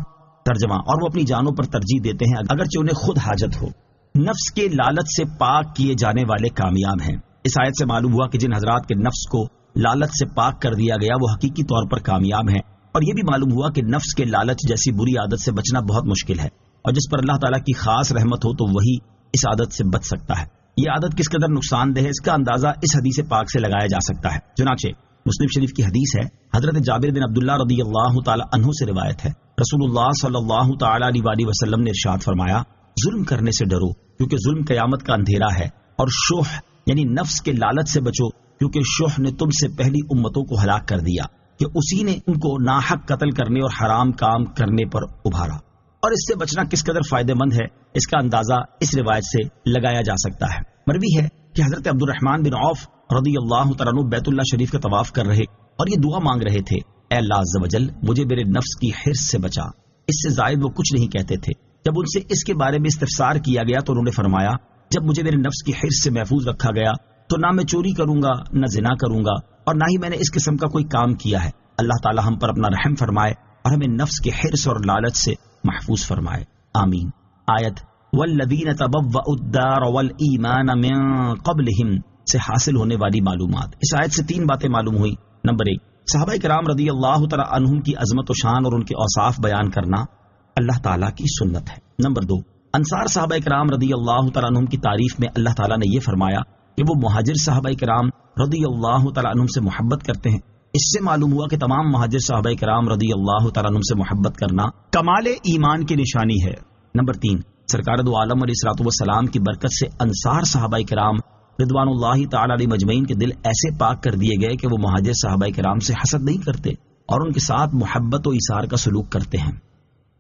ترجمہ، اور وہ اپنی جانوں پر ترجیح دیتے ہیں اگرچہ انہیں خود حاجت ہو. نفس کے لالچ سے پاک کیے جانے والے کامیاب ہیں. اس آیت سے معلوم ہوا کہ جن حضرات کے نفس کو لالچ سے پاک کر دیا گیا وہ حقیقی طور پر کامیاب ہیں. اور یہ بھی معلوم ہوا کہ نفس کے لالچ جیسی بری عادت سے بچنا بہت مشکل ہے، اور جس پر اللہ تعالیٰ کی خاص رحمت ہو تو وہی اس عادت سے بچ سکتا ہے. یہ عادت کس قدر نقصان دہ ہے اس کا اندازہ اس حدیث پاک سے لگایا جا سکتا ہے. چنانچہ مسلم شریف کی حدیث ہے، حضرت جابر بن عبداللہ رضی اللہ تعالی عنہ سے روایت ہے، رسول اللہ صلی اللہ تعالی علیہ وسلم نے ارشاد فرمایا ظلم کرنے سے ڈرو کیونکہ ظلم قیامت کا اندھیرا ہے، اور شح یعنی نفس کے لالچ سے بچو کیونکہ شح نے تم سے پہلی امتوں کو ہلاک کر دیا کہ اسی نے ان کو ناحق قتل کرنے اور حرام کام کرنے پر ابھارا. اور اس سے بچنا کس قدر فائدہ مند ہے اس کا اندازہ اس روایت سے لگایا جا سکتا ہے. مروی ہے کہ حضرت عبد الرحمن بن عوف رضی اللہ تعالیٰ عنہ بیت اللہ شریف کا طواف کر رہے اور یہ دعا مانگ رہے تھے اے اللہ عز و جل مجھے میرے نفس کی حرص سے بچا. اس سے زائد وہ کچھ نہیں کہتے تھے. جب ان سے اس کے بارے میں استفسار کیا گیا تو انہوں نے فرمایا جب مجھے میرے نفس کی حرص سے محفوظ رکھا گیا تو نہ میں چوری کروں گا نہ زنا کروں گا اور نہ ہی میں نے اس قسم کا کوئی کام کیا ہے. اللہ تعالی ہم پر اپنا رحم فرمائے اور ہمیں نفس کے حرص اور لالچ سے محفوظ فرمائے، آمین. آیت والذین تبوأوا الدار والایمان من قبلہم سے حاصل ہونے والی معلومات. اس آیت سے 3 باتیں معلوم ہوئی. نمبر 1، صحابہ کرام رضی اللہ تعالی عنہم کی عظمت و شان اور ان کے اوصاف بیان کرنا اللہ تعالیٰ کی سنت ہے. نمبر 2، انصار صحابہ کرام رضی اللہ تعالی عنہم کی تعریف میں اللہ تعالیٰ نے یہ فرمایا کہ وہ مہاجر صحابہ کرام رضی اللہ تعالی عنہم سے محبت کرتے ہیں. اس سے معلوم ہوا کہ تمام مہاجر صحابہ کرام رضی اللہ تعالیٰ عنہم سے محبت کرنا کمال ایمان کی نشانی ہے. نمبر 3، سرکار دو عالم علیہ الصلوۃ والسلام کی برکت سے انصار صحابہ کرام رضوان اللہ تعالی علیہ مجمعین کے دل ایسے پاک کر دیے گئے کہ وہ مہاجر صحابہ کرام سے حسد نہیں کرتے اور ان کے ساتھ محبت و ایثار کا سلوک کرتے ہیں.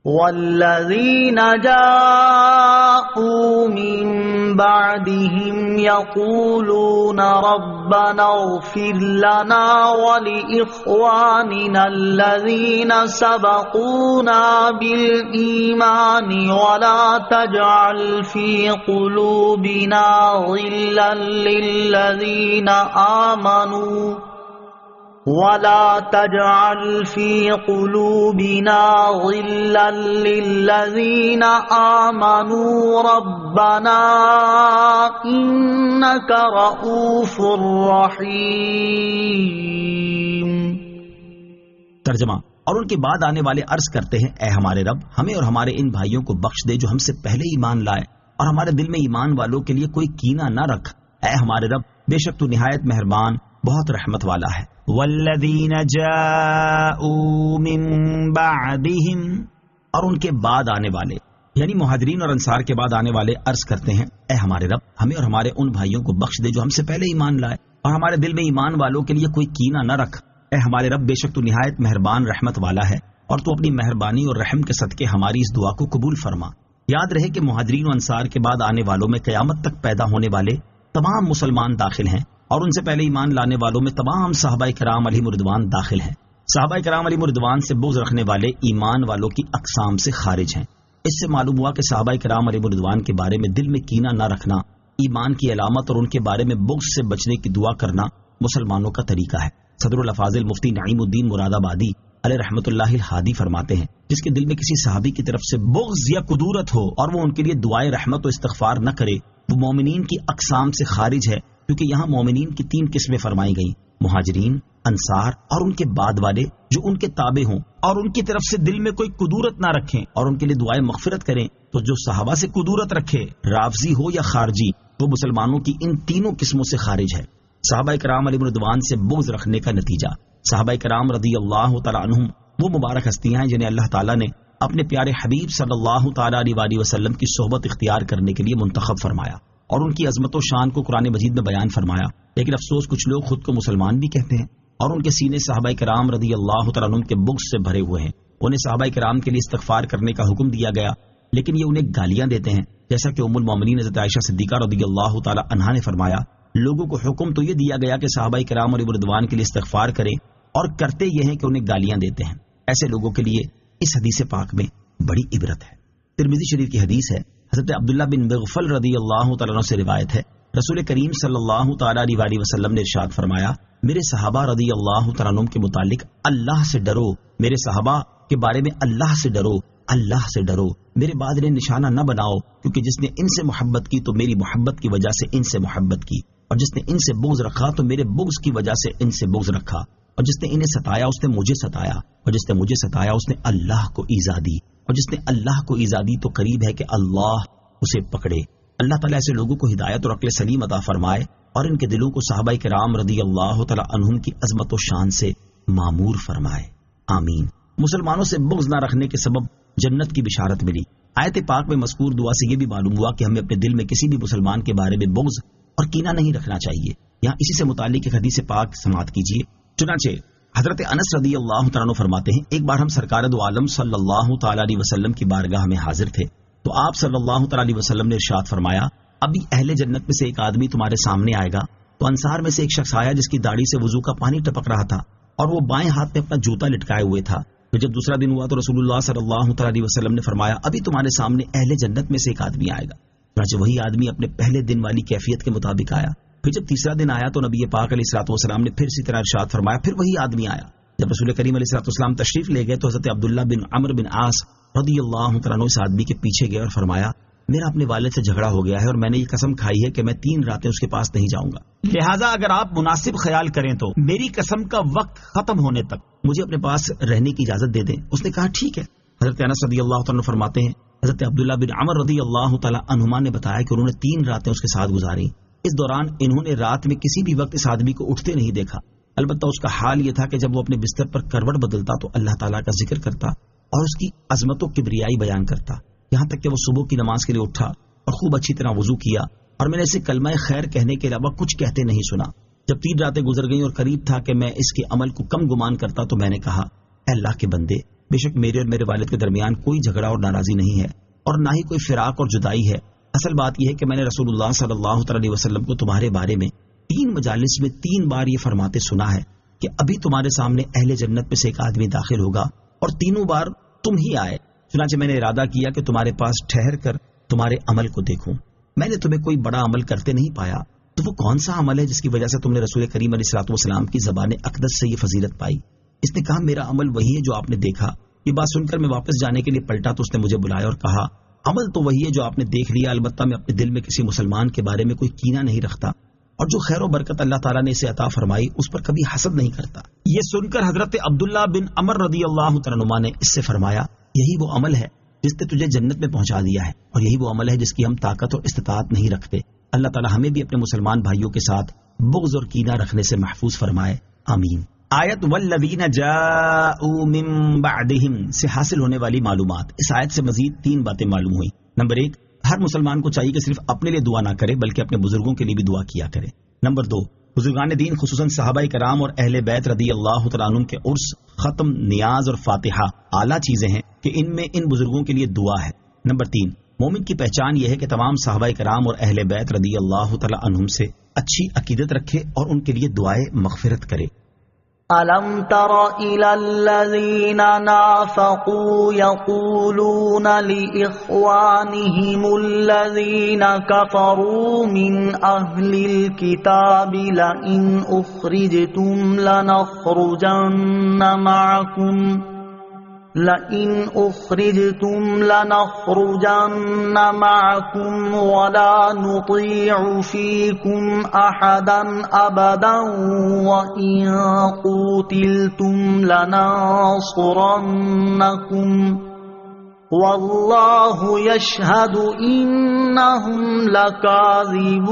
والذین جاءوا من بعدهم يقولون ربنا اغفر لنا ولإخواننا الذين سبقونا بالإيمان ولا تجعل في قلوبنا غلا للذين آمنوا ولا تجعل في قلوبنا غلا للذين آمنوا ربنا إنك رؤوف رحيم. ترجمہ، اور ان کے بعد آنے والے عرض کرتے ہیں اے ہمارے رب ہمیں اور ہمارے ان بھائیوں کو بخش دے جو ہم سے پہلے ایمان لائے اور ہمارے دل میں ایمان والوں کے لیے کوئی کینہ نہ رکھ. اے ہمارے رب بے شک تو نہایت مہربان بہت رحمت والا ہے. والذین جاءوا من بعدهم، اور ان کے بعد آنے والے یعنی مہاجرین اور انصار کے بعد آنے والے عرض کرتے ہیں اے ہمارے رب ہمیں اور ہمارے ان بھائیوں کو بخش دے جو ہم سے پہلے ایمان لائے اور ہمارے دل میں ایمان والوں کے لیے کوئی کینہ نہ رکھ. اے ہمارے رب بے شک تو نہایت مہربان رحمت والا ہے اور تو اپنی مہربانی اور رحم کے صدقے ہماری اس دعا کو قبول فرما. یاد رہے کہ مہاجرین و انصار کے بعد آنے والوں میں قیامت تک پیدا ہونے والے تمام مسلمان داخل ہیں اور ان سے پہلے ایمان لانے والوں میں تمام صحابہ کرام علیہم رضوان داخل ہیں. صحابہ کرام علیہم رضوان سے بغض رکھنے والے ایمان والوں کی اقسام سے خارج ہیں. اس سے معلوم ہوا کہ صحابہ کرام علیہم رضوان کے بارے میں دل میں کینہ نہ رکھنا ایمان کی علامت اور ان کے بارے میں بغض سے بچنے کی دعا کرنا مسلمانوں کا طریقہ ہے. صدر الافاضل مفتی نعیم الدین مراد آبادی علیہ رحمۃ اللہ الہادی فرماتے ہیں جس کے دل میں کسی صحابی کی طرف سے بغض یا کدورت ہو اور وہ ان کے لیے دعائے رحمت و استغفار نہ کرے وہ مومنین کی اقسام سے خارج ہے، کیونکہ یہاں مومنین کی 3 قسمیں فرمائی گئیں، مہاجرین، انصار اور ان کے بعد والے جو ان کے تابع ہوں اور ان کی طرف سے دل میں کوئی کدورت نہ رکھیں اور ان کے لیے دعائے مغفرت کریں. تو جو صحابہ سے کدورت رکھے رافضی ہو یا خارجی وہ مسلمانوں کی ان تینوں قسموں سے خارج ہے. صحابہ کرام علیہ رضوان سے بغض رکھنے کا نتیجہ، صحابہ کرام رضی اللہ تعالی عنہم وہ مبارک ہستیاں ہیں جنہیں اللہ تعالیٰ نے اپنے پیارے حبیب صلی اللہ تعالیٰ علیہ وسلم کی صحبت اختیار کرنے کے لیے منتخب فرمایا اور ان کی عظمت و شان کو قرآن مجید میں بیان فرمایا. لیکن افسوس کچھ لوگ خود کو مسلمان بھی کہتے ہیں اور ان کے سینے صحابہ کرام رضی اللہ تعالیٰ عنہم کے بغض سے بھرے ہوئے ہیں. انہیں صحابہ کرام کے لیے استغفار کرنے کا حکم دیا گیا لیکن یہ انہیں گالیاں دیتے ہیں. جیسا کہ ام المومنین حضرت عائشہ صدیقہ رضی اللہ تعالیٰ عنہا نے فرمایا، لوگوں کو حکم تو یہ دیا گیا کہ صحابہ کرام اور رضوان کے لیے استغفار کریں اور کرتے یہ ہیں کہ انہیں گالیاں دیتے ہیں. ایسے لوگوں کے لیے اس حدیث پاک میں بڑی عبرت ہے. ترمذی شریف کی حدیث ہے، حضرت عبداللہ بن مغفل رضی اللہ تعالیٰ عنہ سے روایت ہے، رسول کریم صلی اللہ تعالیٰ علیہ وسلم نے ارشاد فرمایا، میرے صحابہ رضی اللہ تعالیٰ عنہ کے متعلق اللہ سے ڈرو، میرے صحابہ کے بارے میں اللہ سے ڈرو، اللہ سے ڈرو، میرے بعد انہیں نشانہ نہ بناؤ، کیونکہ جس نے ان سے محبت کی تو میری محبت کی وجہ سے ان سے محبت کی، اور جس نے ان سے بغض رکھا تو میرے بغض کی وجہ سے ان سے بغض رکھا، اور جس نے انہیں ستایا اس نے مجھے ستایا، اور جس نے مجھے ستایا اس نے اللہ کو ایذا دی، اور جس نے اللہ کو ایذا دی تو قریب ہے کہ اللہ اسے پکڑے. اللہ تعالیٰ ایسے لوگوں کو ہدایت اور عقل سلیم عطا فرمائے اور ان کے دلوں کو صحابہ کرام رضی اللہ تعالیٰ عنہم کی عظمت و شان سے معمور فرمائے. آمین. مسلمانوں سے بغض نہ رکھنے کے سبب جنت کی بشارت ملی. آیت پاک میں مذکور دعا سے یہ بھی معلوم ہوا کہ ہمیں اپنے دل میں کسی بھی مسلمان کے بارے میں بغض اور کینہ نہیں رکھنا چاہیے. یہاں اسی سے متعلق ایک حدیث پاک سماعت کیجیے. چنانچہ حضرت انس رضی اللہ تعالیٰ عنہ فرماتے ہیں، ایک بار ہم سرکار دو عالم صلی اللہ تعالیٰ علیہ وسلم کی بارگاہ میں حاضر تھے تو آپ صلی اللہ تعالیٰ علیہ وسلم نے ارشاد فرمایا، ابھی اہل جنت میں سے ایک آدمی تمہارے سامنے آئے گا. تو انصار میں سے ایک شخص آیا جس کی داڑھی سے وضو کا پانی ٹپک رہا تھا اور وہ بائیں ہاتھ میں اپنا جوتا لٹکائے ہوئے تھا. تو جب دوسرا دن ہوا تو رسول اللہ صلی اللہ تعالیٰ علیہ وسلم نے فرمایا، ابھی تمہارے سامنے اہل جنت میں سے ایک آدمی آئے گا. چنانچہ وہی آدمی اپنے پہلے دن والی کیفیت کے مطابق آیا. پھر جب تیسرا دن آیا تو نبی پاک علیہ الصلوۃ والسلام نے پھر اسی طرح ارشاد فرمایا، پھر وہی آدمی آیا. جب رسول کریم علیہ الصلوۃ والسلام تشریف لے گئے تو حضرت عبداللہ بن عمرو بن عاص رضی اللہ تعالیٰ عنہ اس آدمی کے پیچھے گئے اور فرمایا، میرا اپنے والد سے جھگڑا ہو گیا ہے اور میں نے یہ قسم کھائی ہے کہ میں 3 راتیں اس کے پاس نہیں جاؤں گا، لہٰذا اگر آپ مناسب خیال کریں تو میری قسم کا وقت ختم ہونے تک مجھے اپنے پاس رہنے کی اجازت دے دیں. اس نے کہا ٹھیک ہے. حضرت انس رضی اللہ تعالیٰ عنہ فرماتے ہیں، حضرت عبداللہ بن عمر رضی اللہ تعالیٰ عنہما نے بتایا کہ انہوں نے 3 راتیں اس کے ساتھ گزاری. اس دوران انہوں نے رات میں کسی بھی وقت اس آدمی کو اٹھتے نہیں دیکھا. البتہ اس کا حال یہ تھا کہ جب وہ اپنے بستر پر کروٹ بدلتا تو اللہ تعالیٰ کا ذکر کرتا اور اس کی عظمت و کبریائی بیان کرتا، یہاں تک کہ وہ صبح کی نماز کے لیے اٹھا اور خوب اچھی طرح وضو کیا اور میں نے اسے کلمہ خیر کہنے کے علاوہ کچھ کہتے نہیں سنا. جب 3 راتیں گزر گئیں اور قریب تھا کہ میں اس کے عمل کو کم گمان کرتا تو میں نے کہا، اے اللہ کے بندے، بے شک میرے اور میرے والد کے درمیان کوئی جھگڑا اور ناراضی نہیں ہے اور نہ ہی کوئی فراق اور جدائی ہے. اصل بات یہ ہے کہ میں نے رسول اللہ صلی اللہ علیہ وسلم کو تمہارے بارے میں 3 مجالس میں 3 بار یہ فرماتے سنا ہے کہ ابھی تمہارے سامنے اہل جنت میں سے ایک آدمی داخل ہوگا اور 3 بار تم ہی آئے. چنانچہ میں نے ارادہ کیا کہ تمہارے پاس ٹھہر کر تمہارے عمل کو دیکھوں. میں نے تمہیں کوئی بڑا عمل کرتے نہیں پایا، تو وہ کون سا عمل ہے جس کی وجہ سے تم نے رسول کریم علیہ الصلوۃ والسلام کی زبان اقدس سے یہ فضیلت پائی؟ اس نے کہا، میرا عمل وہی ہے جو آپ نے دیکھا. یہ بات سن کر میں واپس جانے کے لیے پلٹا تو اس نے مجھے بلایا اور کہا، عمل تو وہی ہے جو آپ نے دیکھ لیا، البتہ میں اپنے دل میں کسی مسلمان کے بارے میں کوئی کینہ نہیں رکھتا اور جو خیر و برکت اللہ تعالیٰ نے اسے عطا فرمائی اس پر کبھی حسد نہیں کرتا. یہ سن کر حضرت عبداللہ بن عمر رضی اللہ تعالیٰ عنہ نے اس سے فرمایا، یہی وہ عمل ہے جس نے تجھے جنت میں پہنچا دیا ہے اور یہی وہ عمل ہے جس کی ہم طاقت اور استطاعت نہیں رکھتے. اللہ تعالیٰ ہمیں بھی اپنے مسلمان بھائیوں کے ساتھ بغض اور کینہ رکھنے سے محفوظ فرمائے. آمین. آیت والذین جاءوا من بعدہم سے حاصل ہونے والی معلومات. اس آیت سے مزید 3 باتیں معلوم ہوئی. نمبر 1، ہر مسلمان کو چاہیے کہ صرف اپنے لیے دعا نہ کرے بلکہ اپنے بزرگوں کے لیے بھی دعا کیا کرے. نمبر 2، بزرگان دین خصوصاً صحابہ کرام اور اہل بیت رضی اللہ تعالیٰ عنہم کے عرس، ختم، نیاز اور فاتحہ اعلیٰ چیزیں ہیں کہ ان میں ان بزرگوں کے لیے دعا ہے. نمبر 3، مومن کی پہچان یہ ہے کہ تمام صحابہ کرام اور اہل بیت رضی اللہ تعالیٰ عنہم سے اچھی عقیدت رکھے اور ان کے لیے دعائے مغفرت کرے. أَلَمْ تَرَ إِلَى الَّذِينَ نَافَقُوا يَقُولُونَ لِإِخْوَانِهِمُ الَّذِينَ كَفَرُوا مِنْ أَهْلِ الْكِتَابِ لَئِنْ أُخْرِجْتُمْ لَنَخْرُجَنَّ مَعَكُمْ وَلَا نُطِيعُ فِيكُمْ أَحَدًا أَبَدًا وَإِنْ قُوتِلْتُمْ لَنَنصُرَنَّكُمْ وَاللَّهُ يَشْهَدُ إِنَّهُمْ لَكَاذِبُونَ.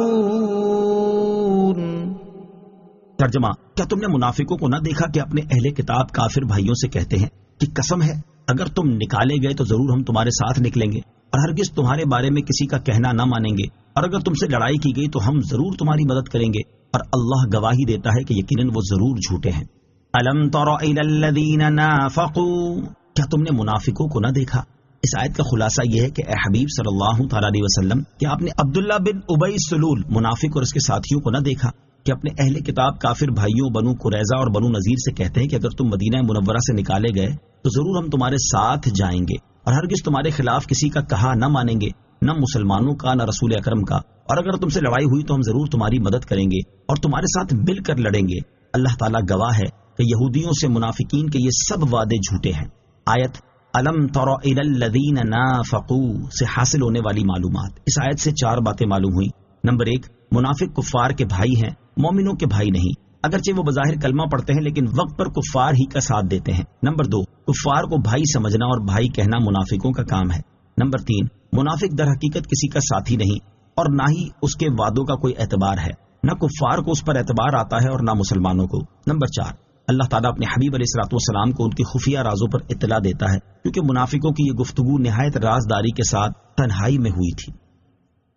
ترجمہ: کیا تم نے منافقوں کو نہ دیکھا کہ اپنے اہل کتاب کافر بھائیوں سے کہتے ہیں کہ قسم ہے اگر تم نکالے گئے تو ضرور ہم تمہارے ساتھ نکلیں گے اور ہرگز تمہارے بارے میں کسی کا کہنا نہ مانیں گے، اور اگر تم سے لڑائی کی گئی تو ہم ضرور تمہاری مدد کریں گے، اور اللہ گواہی دیتا ہے کہ یقیناً وہ ضرور جھوٹے ہیں۔ الم تر الی الذین نافقوا، کیا تم نے منافقوں کو نہ دیکھا؟ اس آیت کا خلاصہ یہ ہے کہ اے حبیب صلی اللہ تعالی علیہ وسلم، کیا آپ نے عبداللہ بن ابی سلول منافق اور اس کے ساتھیوں کو نہ دیکھا کہ اپنے اہل کتاب کافر بھائیوں بنو قریظہ اور بنو نذیر سے کہتے ہیں کہ اگر تم مدینہ منورہ سے نکالے گئے تو ضرور ہم تمہارے ساتھ جائیں گے، اور ہرگز تمہارے خلاف کسی کا کہا نہ مانیں گے، نہ مسلمانوں کا نہ رسول اکرم کا، اور اگر تم سے لڑائی ہوئی تو ہم ضرور تمہاری مدد کریں گے اور تمہارے ساتھ مل کر لڑیں گے۔ اللہ تعالیٰ گواہ ہے کہ یہودیوں سے منافقین کے یہ سب وعدے جھوٹے ہیں۔ آیت الم تر الی الذین نافقوا سے حاصل ہونے والی معلومات۔ اس آیت سے 4 باتیں معلوم ہوئی۔ نمبر 1، منافق کفار کے بھائی ہیں، مومنوں کے بھائی نہیں، اگرچہ وہ بظاہر کلمہ پڑھتے ہیں لیکن وقت پر کفار ہی کا ساتھ دیتے ہیں۔ نمبر 2، کفار کو بھائی سمجھنا اور بھائی کہنا منافقوں کا کام ہے۔ نمبر 3، منافق در حقیقت کسی کا ساتھی نہیں اور نہ ہی اس کے وعدوں کا کوئی اعتبار ہے، نہ کفار کو اس پر اعتبار آتا ہے اور نہ مسلمانوں کو۔ نمبر 4، اللہ تعالیٰ اپنے حبیب علیہ الصلوۃ والسلام کو ان کی خفیہ رازوں پر اطلاع دیتا ہے، کیونکہ منافقوں کی یہ گفتگو نہایت رازداری کے ساتھ تنہائی میں ہوئی تھی۔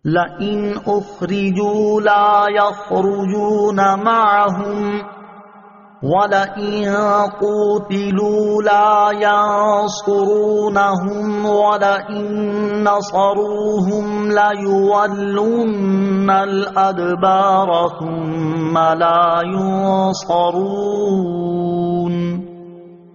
لئن اخرجوا لا يخرجون معهم وَلَئِن قُوتِلُوا لَا يَنصُرُونَهُمْ وَلَئِن نَصَرُوهُمْ لَيُوَلُّنَّ الْأَدْبَارَ ثُمَّ لَا يُنصَرُونَ۔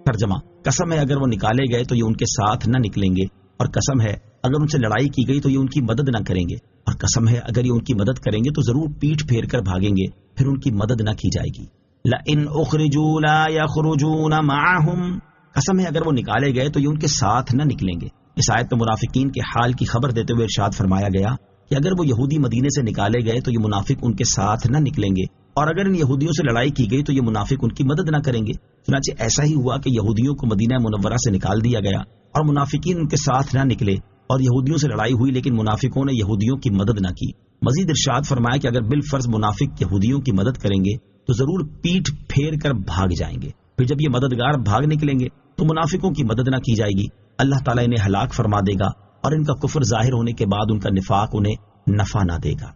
ترجمہ، قسم ہے اگر وہ نکالے گئے تو یہ ان کے ساتھ نہ نکلیں گے، اور قسم ہے اگر ان سے لڑائی کی گئی تو یہ ان کی مدد نہ کریں گے، اور قسم ہے اگر یہ ان کی مدد کریں گے تو ضرور پیٹھ پھیر کر بھاگیں گے، پھر ان کی مدد نہ کی جائے گی۔ لَإِنْ أُخْرِجُوا لَا يَخْرُجُونَ مَعَهُمْ، قسم ہے اگر وہ نکالے گئے تو یہ ان کے ساتھ نہ نکلیں گے۔ اس آیت میں منافقین کے حال کی خبر دیتے ہوئے ارشاد فرمایا گیا کہ اگر وہ یہودی مدینے سے نکالے گئے تو یہ منافق ان کے ساتھ نہ نکلیں گے، اور اگر ان یہودیوں سے لڑائی کی گئی تو یہ منافق ان کی مدد نہ کریں گے۔ چنانچہ ایسا ہی ہوا کہ یہودیوں کو مدینہ منورہ سے نکال دیا گیا اور منافقین ان کے ساتھ نہ نکلے، اور یہودیوں سے لڑائی ہوئی لیکن منافقوں نے یہودیوں کی مدد نہ کی۔ مزید ارشاد فرمایا کہ اگر بالفرض منافق یہودیوں کی مدد کریں گے تو ضرور پیٹھ پھیر کر بھاگ جائیں گے، پھر جب یہ مددگار بھاگ نکلیں گے تو منافقوں کی مدد نہ کی جائے گی، اللہ تعالیٰ انہیں ہلاک فرما دے گا اور ان کا کفر ظاہر ہونے کے بعد ان کا نفاق انہیں نفع نہ دے گا۔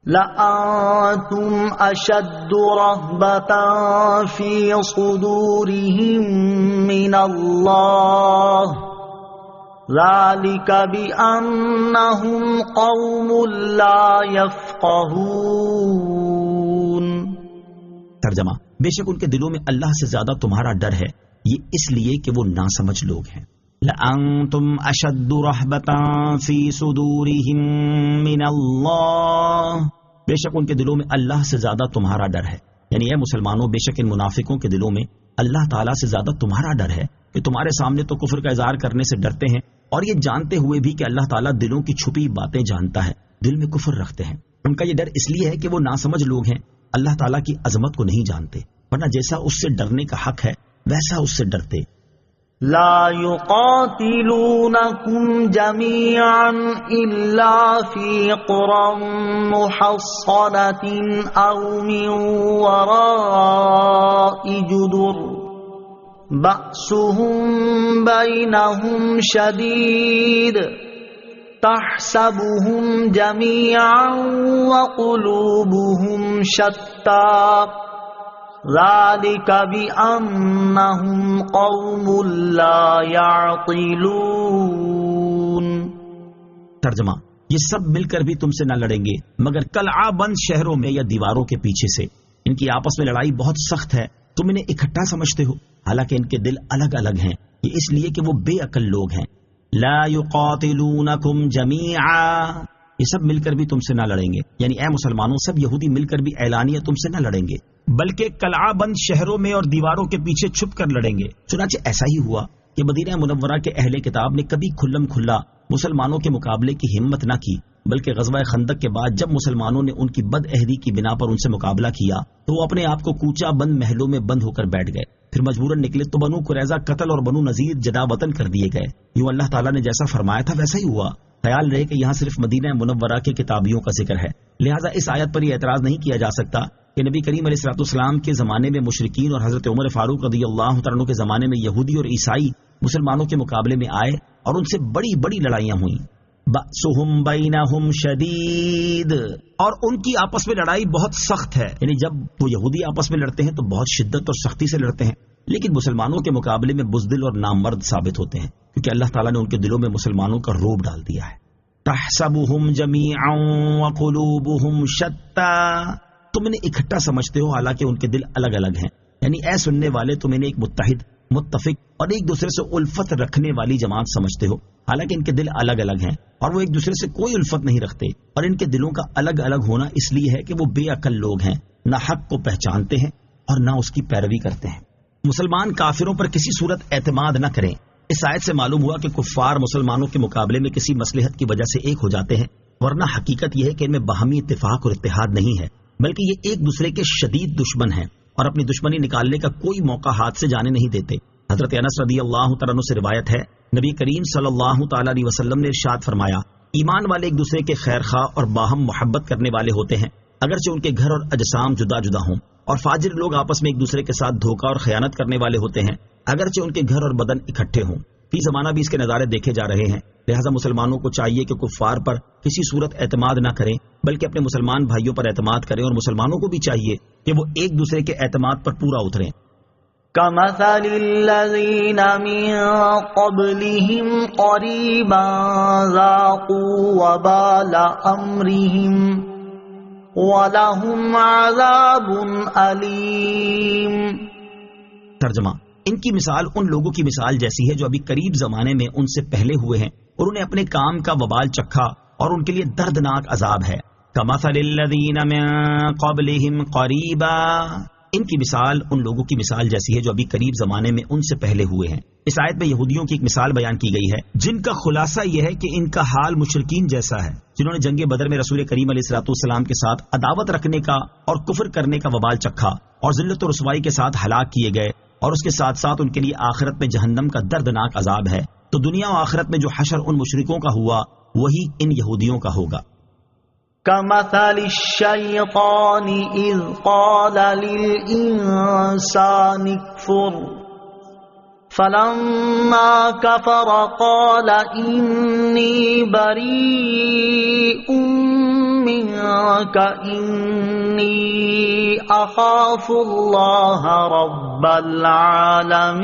لَأَنْتُمْ أَشَدُّ رَهْبَةً فِي صُدُورِهِمْ مِنَ اللَّهِ ذَلِكَ بِأَنَّهُمْ قَوْمٌ لَا يَفْقَهُونَ۔ ترجمہ، بے شک ان کے دلوں میں اللہ سے زیادہ تمہارا ڈر ہے، یہ اس لیے کہ وہ ناسمجھ لوگ ہیں۔ لَأَنْتُمْ أَشَدُّ رَهْبَةً فِي صُدُورِهِمْ مِنَ اللَّهِ، بے شک ان کے دلوں میں اللہ سے زیادہ تمہارا ڈر ہے، یعنی اے مسلمانوں بے شک ان منافقوں کے دلوں میں اللہ تعالیٰ سے زیادہ تمہارا ڈر ہے کہ تمہارے سامنے تو کفر کا اظہار کرنے سے ڈرتے ہیں، اور یہ جانتے ہوئے بھی کہ اللہ تعالیٰ دلوں کی چھپی باتیں جانتا ہے، دل میں کفر رکھتے ہیں۔ ان کا یہ ڈر اس لیے ہے کہ وہ ناسمجھ لوگ ہیں، اللہ تعالیٰ کی عظمت کو نہیں جانتے، ورنہ جیسا اس سے ڈرنے کا حق ہے ویسا اس سے ڈرتے۔ لا يقاتلونكم جميعا إلا في قرى محصنة أو من وراء جدر بأسهم بينهم شديد تحسبهم جميعا وقلوبهم شتى ذَلِكَ بِأَنَّهُمْ قَوْمٌ لَا يَعْقِلُونَ۔ ترجمہ، یہ سب مل کر بھی تم سے نہ لڑیں گے مگر قلعہ بند شہروں میں یا دیواروں کے پیچھے سے۔ ان کی آپس میں لڑائی بہت سخت ہے، تم انہیں اکٹھا سمجھتے ہو، حالانکہ ان کے دل الگ الگ ہیں، یہ اس لیے کہ وہ بے عقل لوگ ہیں۔ لا يقاتلونکم جمیعا، یہ سب مل کر بھی تم سے نہ لڑیں گے، یعنی اے مسلمانوں سب یہودی مل کر بھی اعلانیہ تم سے نہ لڑیں گے، بلکہ قلعہ بند شہروں میں اور دیواروں کے پیچھے چھپ کر لڑیں گے۔ چنانچہ ایسا ہی ہوا کہ مدینہ منورہ کے اہل کتاب نے کبھی کھلم کھلا مسلمانوں کے مقابلے کی ہمت نہ کی، بلکہ غزوہ خندق کے بعد جب مسلمانوں نے ان کی بد عہدی کی بنا پر ان سے مقابلہ کیا تو وہ اپنے آپ کو کوچہ بند محلوں میں بند ہو کر بیٹھ گئے، پھر مجبوراً نکلے تو بنو قریظہ قتل اور بنو نذیر جدا وطن کر دیے گئے۔ یوں اللہ تعالیٰ نے جیسا فرمایا تھا ویسا ہی ہوا۔ خیال رہے کہ یہاں صرف مدینہ منورہ کے کتابیوں کا ذکر ہے، لہٰذا اس آیت پر یہ اعتراض نہیں کیا جا سکتا کہ نبی کریم علیہ الصلوۃ والسلام کے زمانے میں مشرکین اور حضرت عمر فاروق رضی اللہ تعالیٰ عنہ کے زمانے میں یہودی اور عیسائی مسلمانوں کے مقابلے میں آئے اور ان سے بڑی بڑی لڑائیاں ہوئیں. بأسهم بینہم شدید، اور ان کی آپس میں لڑائی بہت سخت ہے. یعنی جب وہ یہودی آپس میں لڑتے ہیں تو بہت شدت اور سختی سے لڑتے ہیں، لیکن مسلمانوں کے مقابلے میں بزدل اور نامرد ثابت ہوتے ہیں، کیونکہ اللہ تعالیٰ نے ان کے دلوں میں مسلمانوں کا رعب ڈال دیا ہے. تحسبهم جميعا وقلوبهم شتى، تم انہیں اکٹھا سمجھتے ہو حالانکہ ان کے دل الگ الگ ہیں. یعنی اے سننے والے، تم انہیں ایک متحد، متفق اور ایک دوسرے سے الفت رکھنے والی جماعت سمجھتے ہو، حالانکہ ان کے دل الگ الگ ہیں اور وہ ایک دوسرے سے کوئی الفت نہیں رکھتے. اور ان کے دلوں کا الگ الگ ہونا اس لیے ہے کہ وہ بے عقل لوگ ہیں، نہ حق کو پہچانتے ہیں اور نہ اس کی پیروی کرتے ہیں. مسلمان کافروں پر کسی صورت اعتماد نہ کریں. اس آیت سے معلوم ہوا کہ کفار مسلمانوں کے مقابلے میں کسی مصلحت کی وجہ سے ایک ہو جاتے ہیں، ورنہ حقیقت یہ ہے کہ ان میں باہمی اتفاق اور اتحاد نہیں ہے، بلکہ یہ ایک دوسرے کے شدید دشمن ہیں اور اپنی دشمنی نکالنے کا کوئی موقع ہاتھ سے جانے نہیں دیتے. حضرت انس رضی اللہ تعالیٰ عنہ سے روایت ہے، نبی کریم صلی اللہ تعالیٰ علیہ وسلم نے ارشاد فرمایا، ایمان والے ایک دوسرے کے خیر خواہ اور باہم محبت کرنے والے ہوتے ہیں، اگرچہ ان کے گھر اور اجسام جدا جدا ہوں. اور فاجر لوگ آپس میں ایک دوسرے کے ساتھ دھوکہ اور خیانت کرنے والے ہوتے ہیں، اگرچہ ان کے گھر اور بدن اکٹھے ہوں. فی زمانہ بھی اس کے نظارے دیکھے جا رہے ہیں. لہٰذا مسلمانوں کو چاہیے کہ کفار پر کسی صورت اعتماد نہ کریں، بلکہ اپنے مسلمان بھائیوں پر اعتماد کریں، اور مسلمانوں کو بھی چاہیے کہ وہ ایک دوسرے کے اعتماد پر پورا اتریں. كمثل الذين من قبلهم قريبا ذاقوا وبال أمرهم وَلَهُمْ عَذَابٌ أَلِيمٌ. ترجمہ: ان کی مثال ان لوگوں کی مثال جیسی ہے جو ابھی قریب زمانے میں ان سے پہلے ہوئے ہیں اور انہیں اپنے کام کا وبال چکھا اور ان کے لیے دردناک عذاب ہے. كَمَثَلِ الَّذِينَ مِن قَبْلِهِمْ قَرِيبًا. ان کی مثال ان لوگوں کی مثال جیسی ہے جو ابھی قریب زمانے میں ان سے پہلے ہوئے ہیں. اس آیت میں یہودیوں کی ایک مثال بیان کی گئی ہے جن کا خلاصہ یہ ہے کہ ان کا حال مشرکین جیسا ہے جنہوں نے جنگ بدر میں رسول کریم علیہ الصلوۃ والسلام کے ساتھ عداوت رکھنے کا اور کفر کرنے کا وبال چکھا اور ذلت و رسوائی کے ساتھ ہلاک کیے گئے، اور اس کے ساتھ ساتھ ان کے لیے آخرت میں جہنم کا دردناک عذاب ہے. تو دنیا و آخرت میں جو حشر ان مشرکوں کا ہوا وہی ان یہودیوں کا ہوگا. كَمَثَلِ الشَّيْطَانِ إِذْ قَالَ لِلْإِنسَانِ اكْفُرْ فَلَمَّا كَفَرَ قَالَ إِنِّي بَرِيءٌ مِّنكَ إِنِّي أَخَافُ اللَّهَ رَبَّ الْعَالَمِينَ.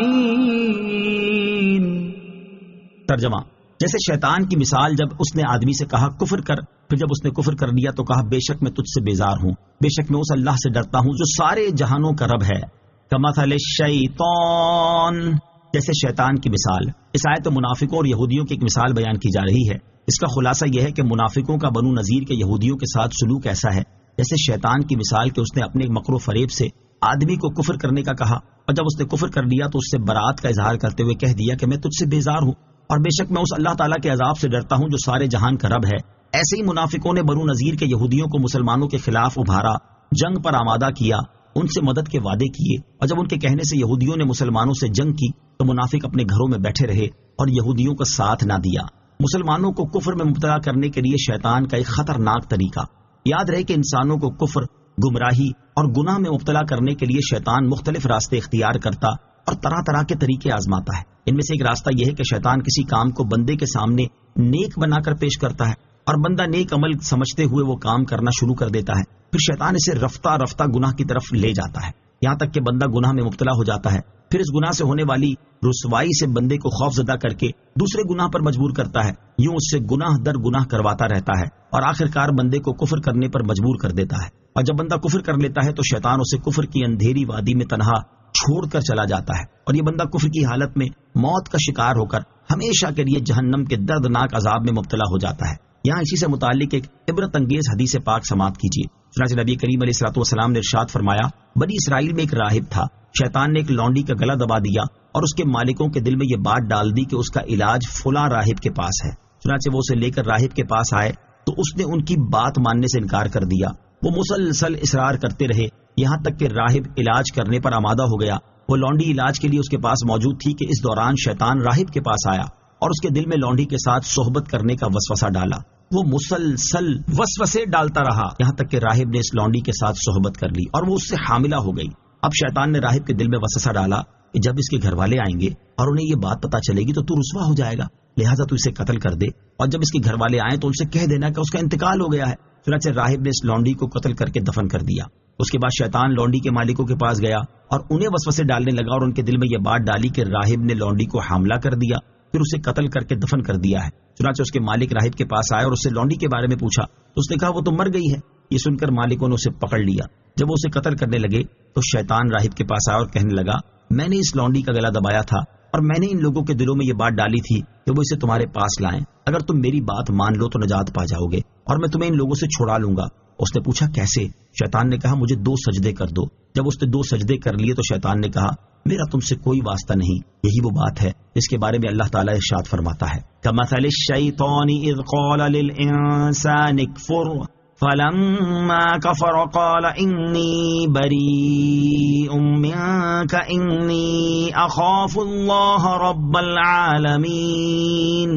ترجمہ: جیسے شیطان کی مثال جب اس نے آدمی سے کہا کفر کر، پھر جب اس نے کفر کر لیا تو کہا بے شک میں تجھ سے بیزار ہوں، بے شک میں اس اللہ سے ڈرتا ہوں جو سارے جہانوں کا رب ہے. کمثل الشیطان، جیسے شیطان کی مثال. اس آیت میں منافقوں اور یہودیوں کی ایک مثال بیان کی جا رہی ہے. اس کا خلاصہ یہ ہے کہ منافقوں کا بنو نذیر کے یہودیوں کے ساتھ سلوک ایسا ہے جیسے شیطان کی مثال کہ اس نے اپنے مکر و فریب سے آدمی کو کفر کرنے کا کہا، اور جب اس نے کفر کر لیا تو اس سے برات کا اظہار کرتے ہوئے کہہ دیا کہ میں تجھ سے بیزار ہوں اور بے شک میں اس اللہ تعالیٰ کے عذاب سے ڈرتا ہوں جو سارے جہان کا رب ہے. ایسے ہی منافقوں نے بنو نذیر کے یہودیوں کو مسلمانوں کے خلاف ابھارا، جنگ پر آمادہ کیا، ان سے مدد کے وعدے کیے، اور جب ان کے کہنے سے یہودیوں نے مسلمانوں سے جنگ کی تو منافق اپنے گھروں میں بیٹھے رہے اور یہودیوں کا ساتھ نہ دیا. مسلمانوں کو کفر میں مبتلا کرنے کے لیے شیطان کا ایک خطرناک طریقہ. یاد رہے کہ انسانوں کو کفر، گمراہی اور گناہ میں مبتلا کرنے کے لیے شیطان مختلف راستے اختیار کرتا اور طرح طرح کے طریقے آزماتا ہے. ان میں سے ایک راستہ یہ ہے کہ شیطان کسی کام کو بندے کے سامنے نیک بنا کر پیش کرتا ہے اور بندہ نیک عمل سمجھتے ہوئے وہ کام کرنا شروع کر دیتا ہے. پھر شیطان اسے رفتہ رفتہ گناہ کی طرف لے جاتا ہے یہاں تک کہ بندہ گناہ میں مبتلا ہو جاتا ہے. پھر اس گناہ سے ہونے والی رسوائی سے بندے کو خوف زدہ کر کے دوسرے گناہ پر مجبور کرتا ہے. یوں اس سے گناہ در گناہ کرواتا رہتا ہے اور آخرکار بندے کو کفر کرنے پر مجبور کر دیتا ہے. اور جب بندہ کفر کر لیتا ہے تو شیطان اسے کفر کی اندھیری وادی میں تنہا چھوڑ کر چلا جاتا ہے اور یہ بندہ کفر کی حالت میں موت کا شکار ہو کر ہمیشہ کے لیے جہنم کے دردناک عذاب میں مبتلا ہو جاتا ہے. یہاں اسی سے متعلق ایک عبرت انگیز حدیث پاک سماعت کیجیے. چنانچہ نبی کریم علیہ الصلوۃ والسلام نے ارشاد فرمایا، بنی اسرائیل میں ایک راہب تھا. شیطان نے ایک لونڈی کا گلا دبا دیا اور اس کے مالکوں کے دل میں یہ بات ڈال دی کہ اس کا علاج فلاں راہب کے پاس ہے. چنانچہ وہ اسے لے کر راہب کے پاس آئے تو اس نے ان کی بات ماننے سے انکار کر دیا. وہ مسلسل اصرار کرتے رہے یہاں تک کہ راہب علاج کرنے پر آمادہ ہو گیا. وہ لونڈی علاج کے لیے اس کے پاس موجود تھی کہ اس دوران شیطان راہب کے پاس آیا اور اس کے دل میں لونڈی کے ساتھ صحبت کرنے کا وسوسہ ڈالا. وہ مسلسل وسوسے ڈالتا رہا یہاں تک کہ راہب نے اس لونڈی کے ساتھ صحبت کر لی اور وہ اس سے حاملہ ہو گئی۔ اب شیطان نے راہب کے دل میں وسوسہ ڈالا کہ جب اس کے گھر والے آئیں گے اور انہیں یہ بات پتہ چلے گی تو رسوا ہو جائے گا، لہٰذا تو اسے قتل کر دے، اور جب اس کے گھر والے آئیں تو ان سے کہہ دینا کہ اس کا انتقال ہو گیا ہے۔ چنانچہ راہب نے اس لونڈی کو قتل کر کے دفن کر دیا۔ اس کے بعد شیطان لونڈی کے مالکوں کے پاس گیا اور انہیں وسوسے ڈالنے لگا اور ان کے دل میں یہ بات ڈالی کہ راہب نے لونڈی کو حاملہ کر دیا، پھر اسے قتل کر کے دفن کر دیا ہے۔ چنانچہ اس کے مالک راہب کے پاس آئے اور اس سے لونڈی کے بارے میں پوچھا تو اس نے کہا وہ تو مر گئی ہے۔ یہ سن کر مالکوں نے اسے پکڑ لیا۔ جب وہ اسے قتل کرنے لگے تو شیطان راہب کے پاس آیا اور کہنے لگا میں نے اس لونڈی کا گلا دبایا تھا اور میں نے ان لوگوں کے دلوں میں یہ بات ڈالی تھی کہ وہ اسے تمہارے پاس لائیں، اگر تم میری بات مان لو تو نجات پا جاؤ گے اور میں تمہیں ان لوگوں سے چھڑا لوں گا۔ اس نے پوچھا کیسے؟ شیطان نے کہا مجھے 2 سجدے کر دو۔ جب اس نے 2 سجدے کر لیے تو شیطان نے کہا میرا تم سے کوئی واسطہ نہیں۔ یہی وہ بات ہے جس کے بارے میں اللہ تعالیٰ ارشاد فرماتا ہے کَمَثَلِ الشَّيْطَانِ إِذْ قَالَ لِلْإِنسَانِ اكْفُرْ فَلَمَّا كَفَرَ قَالَ إِنِّي بَرِيءٌ مِّنكَ إِنِّي أَخَافُ اللَّهَ رَبَّ الْعَالَمِينَ۔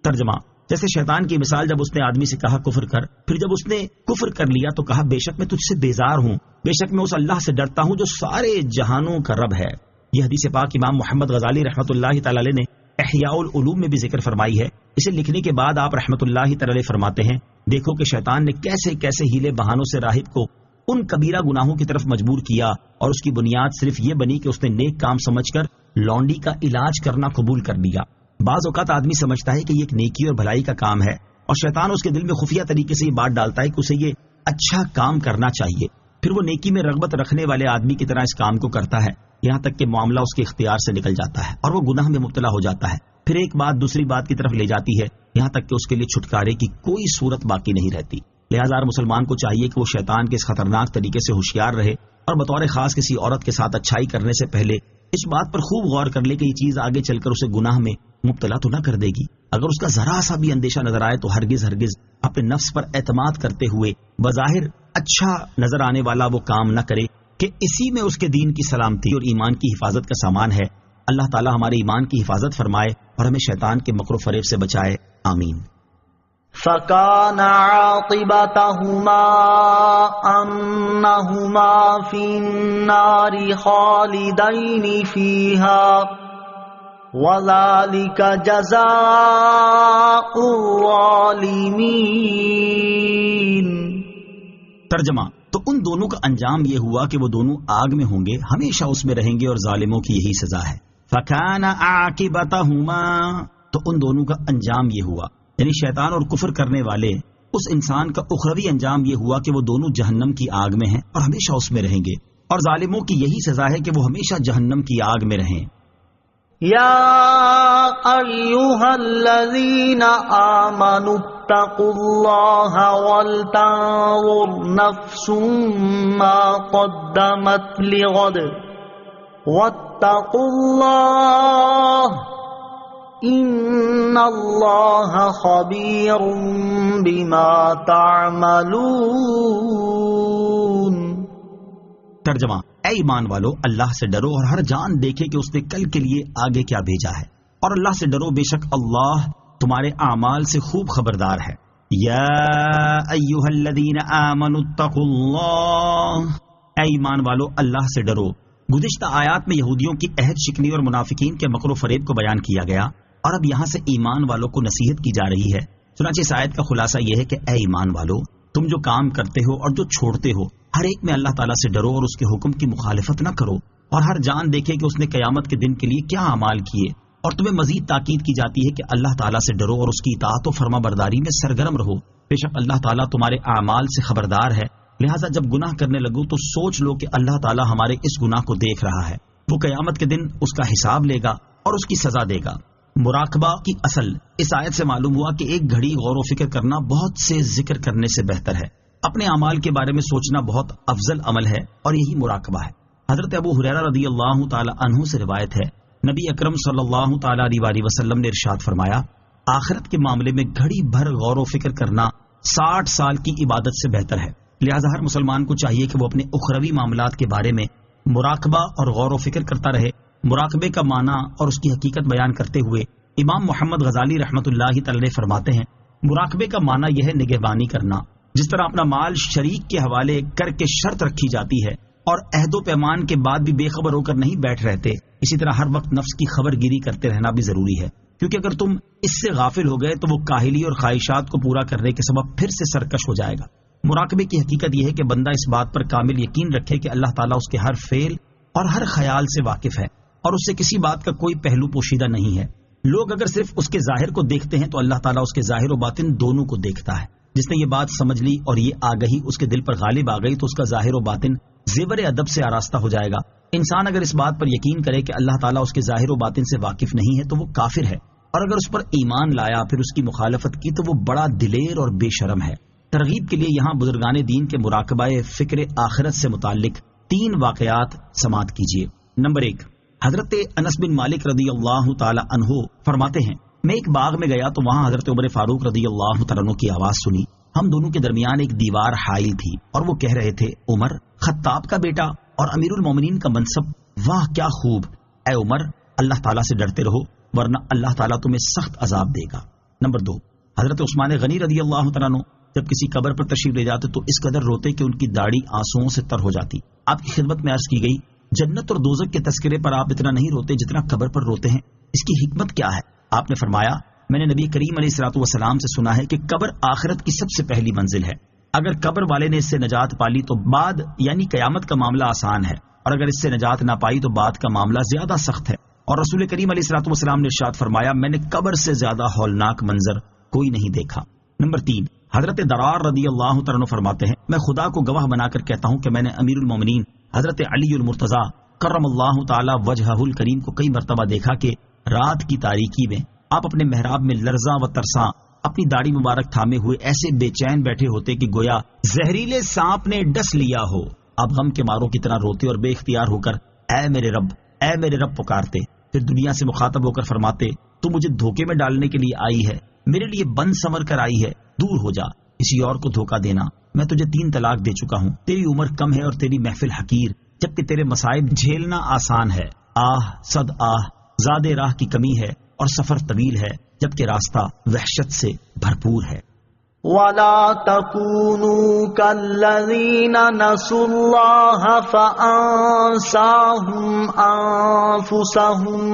ترجمہ، جیسے شیطان کی مثال جب اس نے آدمی سے کہا کفر کر، پھر جب اس نے کفر کر لیا تو کہا بے شک میں تجھ سے بیزار ہوں، بے شک میں اس اللہ سے ڈرتا ہوں جو سارے جہانوں کا رب ہے۔ یہ حدیث پاک امام محمد غزالی رحمۃ اللہ تعالی علیہ نے احیاء العلوم میں بھی ذکر فرمائی ہے۔ اسے لکھنے کے بعد آپ رحمۃ اللہ تعالی علیہ فرماتے ہیں دیکھو کہ شیطان نے کیسے کیسے ہیلے بہانوں سے راہب کو ان کبیرہ گناہوں کی طرف مجبور کیا، اور اس کی بنیاد صرف یہ بنی کہ اس نے نیک کام سمجھ کر لونڈی کا علاج کرنا قبول کر لیا۔ بعض اوقات آدمی سمجھتا ہے کہ یہ ایک نیکی اور بھلائی کا کام ہے، اور شیطان اس کے دل میں خفیہ طریقے سے یہ بات ڈالتا ہے کہ اسے یہ اچھا کام کرنا چاہیے، پھر وہ نیکی میں رغبت رکھنے والے آدمی کی طرح اس کام کو کرتا ہے یہاں تک کہ معاملہ اس کے اختیار سے نکل جاتا ہے اور وہ گناہ میں مبتلا ہو جاتا ہے، پھر ایک بات دوسری بات کی طرف لے جاتی ہے یہاں تک کہ اس کے لیے چھٹکارے کی کوئی صورت باقی نہیں رہتی۔ لہٰذا ہر مسلمان کو چاہیے کہ وہ شیطان کے اس خطرناک طریقے سے ہوشیار رہے اور بطور خاص کسی عورت کے ساتھ اچھائی کرنے سے پہلے اس بات پر خوب غور کر لے کہ یہ چیز آگے چل کر اسے گناہ میں مبتلا تو نہ کر دے گی۔ اگر اس کا ذرا سا بھی اندیشہ نظر آئے تو ہرگز اپنے نفس پر اعتماد کرتے ہوئے بظاہر اچھا نظر آنے والا وہ کام نہ کرے کہ اسی میں اس کے دین کی سلامتی اور ایمان کی حفاظت کا سامان ہے۔ اللہ تعالی ہمارے ایمان کی حفاظت فرمائے اور ہمیں شیطان کے مکر و فریب سے بچائے، آمین۔ فَكَانَ عَاقِبَتَهُمَا أَنَّهُمَا فِي النَّارِ خَالِدَيْنِ فِيهَا وَذَلِكَ جَزَاءُ الظَّالِمِينَ۔ ترجمہ، تو ان دونوں کا انجام یہ ہوا کہ وہ دونوں آگ میں ہوں گے، ہمیشہ اس میں رہیں گے اور ظالموں کی یہی سزا ہے۔ فَكَانَ عَاقِبَتَهُمَا، تو ان دونوں کا انجام یہ ہوا، یعنی شیطان اور کفر کرنے والے اس انسان کا اخروی انجام یہ ہوا کہ وہ دونوں جہنم کی آگ میں ہیں اور ہمیشہ اس میں رہیں گے، اور ظالموں کی یہی سزا ہے کہ وہ ہمیشہ جہنم کی آگ میں رہیں۔ یا ایھا الذین آمنوا اتقوا اللہ ولتنظر نفس ما قدمت لغد واتقوا اللہ ان اللہ خبیر بما تعملون۔ ترجمہ، اے ایمان والو اللہ سے ڈرو اور ہر جان دیکھے کہ اس نے کل کے لیے آگے کیا بھیجا ہے، اور اللہ سے ڈرو، بے شک اللہ تمہارے اعمال سے خوب خبردار ہے۔ یا ایھا الذین آمنوا اتقوا اللہ، اے ایمان والو اللہ سے ڈرو۔ گزشتہ آیات میں یہودیوں کی عہد شکنی اور منافقین کے مکر و فریب کو بیان کیا گیا، اور اب یہاں سے ایمان والوں کو نصیحت کی جا رہی ہے۔ چنانچہ اس آیت کا خلاصہ یہ ہے کہ اے ایمان والو، تم جو کام کرتے ہو اور جو چھوڑتے ہو ہر ایک میں اللہ تعالیٰ سے ڈرو اور اس کے حکم کی مخالفت نہ کرو، اور ہر جان دیکھے کہ اس نے قیامت کے دن کے لیے کیا اعمال کیے، اور تمہیں مزید تاکید کی جاتی ہے کہ اللہ تعالیٰ سے ڈرو اور اس کی اطاعت و فرما برداری میں سرگرم رہو، بے شک اللہ تعالیٰ تمہارے اعمال سے خبردار ہے۔ لہٰذا جب گناہ کرنے لگو تو سوچ لو کہ اللہ تعالیٰ ہمارے اس گناہ کو دیکھ رہا ہے، وہ قیامت کے دن اس کا حساب لے گا اور اس کی سزا دے گا۔ مراقبہ کی اصل اس آیت سے معلوم ہوا کہ ایک گھڑی غور و فکر کرنا بہت سے ذکر کرنے سے بہتر ہے۔ اپنے اعمال کے بارے میں سوچنا بہت افضل عمل ہے، اور یہی مراقبہ ہے۔ حضرت ابو ہریرہ رضی اللہ تعالی عنہ سے روایت ہے، نبی اکرم صلی اللہ تعالی علیہ وسلم نے ارشاد فرمایا، آخرت کے معاملے میں گھڑی بھر غور و فکر کرنا 60 سال کی عبادت سے بہتر ہے۔ لہذا ہر مسلمان کو چاہیے کہ وہ اپنے اخروی معاملات کے بارے میں مراقبہ اور غور و فکر کرتا رہے۔ مراقبے کا معنی اور اس کی حقیقت بیان کرتے ہوئے امام محمد غزالی رحمۃ اللہ تعالی فرماتے ہیں مراقبے کا معنی یہ ہے نگہبانی کرنا. جس طرح اپنا مال شریک کے حوالے کر کے شرط رکھی جاتی ہے اور عہد و پیمان کے بعد بھی بے خبر ہو کر نہیں بیٹھ رہتے، اسی طرح ہر وقت نفس کی خبر گیری کرتے رہنا بھی ضروری ہے، کیونکہ اگر تم اس سے غافل ہو گئے تو وہ کاہلی اور خواہشات کو پورا کرنے کے سبب پھر سے سرکش ہو جائے گا. مراقبے کی حقیقت یہ ہے کہ بندہ اس بات پر کامل یقین رکھے کہ اللہ تعالیٰ اس کے ہر فعل اور ہر خیال سے واقف ہے اور اس سے کسی بات کا کوئی پہلو پوشیدہ نہیں ہے. لوگ اگر صرف اس کے ظاہر کو دیکھتے ہیں تو اللہ تعالیٰ اس کے ظاہر و باطن دونوں کو دیکھتا ہے. جس نے یہ بات سمجھ لی اور یہ آگہی اس کے دل پر غالب آ گئی تو اس کا ظاہر و باطن زیور ادب سے آراستہ ہو جائے گا. انسان اگر اس بات پر یقین کرے کہ اللہ تعالیٰ اس کے ظاہر و باطن سے واقف نہیں ہے تو وہ کافر ہے، اور اگر اس پر ایمان لایا پھر اس کی مخالفت کی تو وہ بڑا دلیر اور بے شرم ہے. ترغیب کے لیے یہاں بزرگان دین کے مراقبہ فکر آخرت سے متعلق 3 واقعات سماعت کیجیے. نمبر 1، حضرت انس بن مالک رضی اللہ تعالی عنہ فرماتے ہیں، میں ایک باغ میں گیا تو وہاں حضرت عمر فاروق رضی اللہ تعالیٰ عنہ کی آواز سنی. ہم دونوں کے درمیان ایک دیوار حائل تھی اور وہ کہہ رہے تھے، عمر خطاب کا بیٹا اور امیر المومنین کا منصب، واہ کیا خوب. اے عمر، اللہ تعالیٰ سے ڈرتے رہو ورنہ اللہ تعالیٰ تمہیں سخت عذاب دے گا. نمبر 2، حضرت عثمان غنی رضی اللہ تعالیٰ عنہ جب کسی قبر پر تشریف لے جاتے تو اس قدر روتے کہ ان کی داڑھی آنسوؤں سے تر ہو جاتی. آپ کی خدمت میں عرض کی گئی، جنت اور دوزخ کے تذکرے پر آپ اتنا نہیں روتے جتنا قبر پر روتے ہیں، اس کی حکمت کیا ہے؟ آپ نے فرمایا، میں نے نبی کریم علیہ الصلوۃ والسلام سے سنا ہے کہ قبر آخرت کی سب سے پہلی منزل ہے. اگر قبر والے نے اس سے نجات پالی تو بعد یعنی قیامت کا معاملہ آسان ہے، اور اگر اس سے نجات نہ پائی تو بعد کا معاملہ زیادہ سخت ہے. اور رسول کریم علیہ الصلوۃ والسلام نے ارشاد فرمایا، میں نے قبر سے زیادہ ہولناک منظر کوئی نہیں دیکھا. نمبر 3، حضرت درار رضی اللہ تعالیٰ عنہ فرماتے ہیں، میں خدا کو گواہ بنا کر کہتا ہوں کہ میں نے امیر المومنین حضرت علی المرتضیٰ کرم اللہ تعالی وجہہ الکریم کو کئی مرتبہ دیکھا کہ رات کی تاریکی میں آپ اپنے محراب میں لرزاں و ترساں اپنی داڑھی مبارک تھامے ہوئے ایسے بے چین بیٹھے ہوتے کہ گویا زہریلے سانپ نے ڈس لیا ہو. آپ غم کے ماروں کی طرح روتے اور بے اختیار ہو کر اے میرے رب پکارتے. پھر دنیا سے مخاطب ہو کر فرماتے، تو مجھے دھوکے میں ڈالنے کے لیے آئی ہے، میرے لیے بند سمر کر آئی ہے، دور ہو جا، کسی اور کو دھوکہ دینا. میں تجھے 3 طلاق دے چکا ہوں، تیری عمر کم ہے اور تیری محفل حقیر، جبکہ تیرے مصائب جھیلنا آسان ہے. آہ صد آہ، زیادہ راہ کی کمی ہے اور سفر طویل ہے، جبکہ راستہ وحشت سے بھرپور ہے. وَلَا تَكُونُوا كَالَّذِينَ نَسُوا اللَّهَ فَأَنسَاهُمْ أَنفُسَهُمْ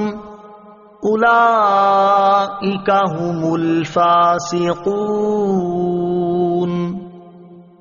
أُولَئِكَ هُمُ الْفَاسِقُونَ.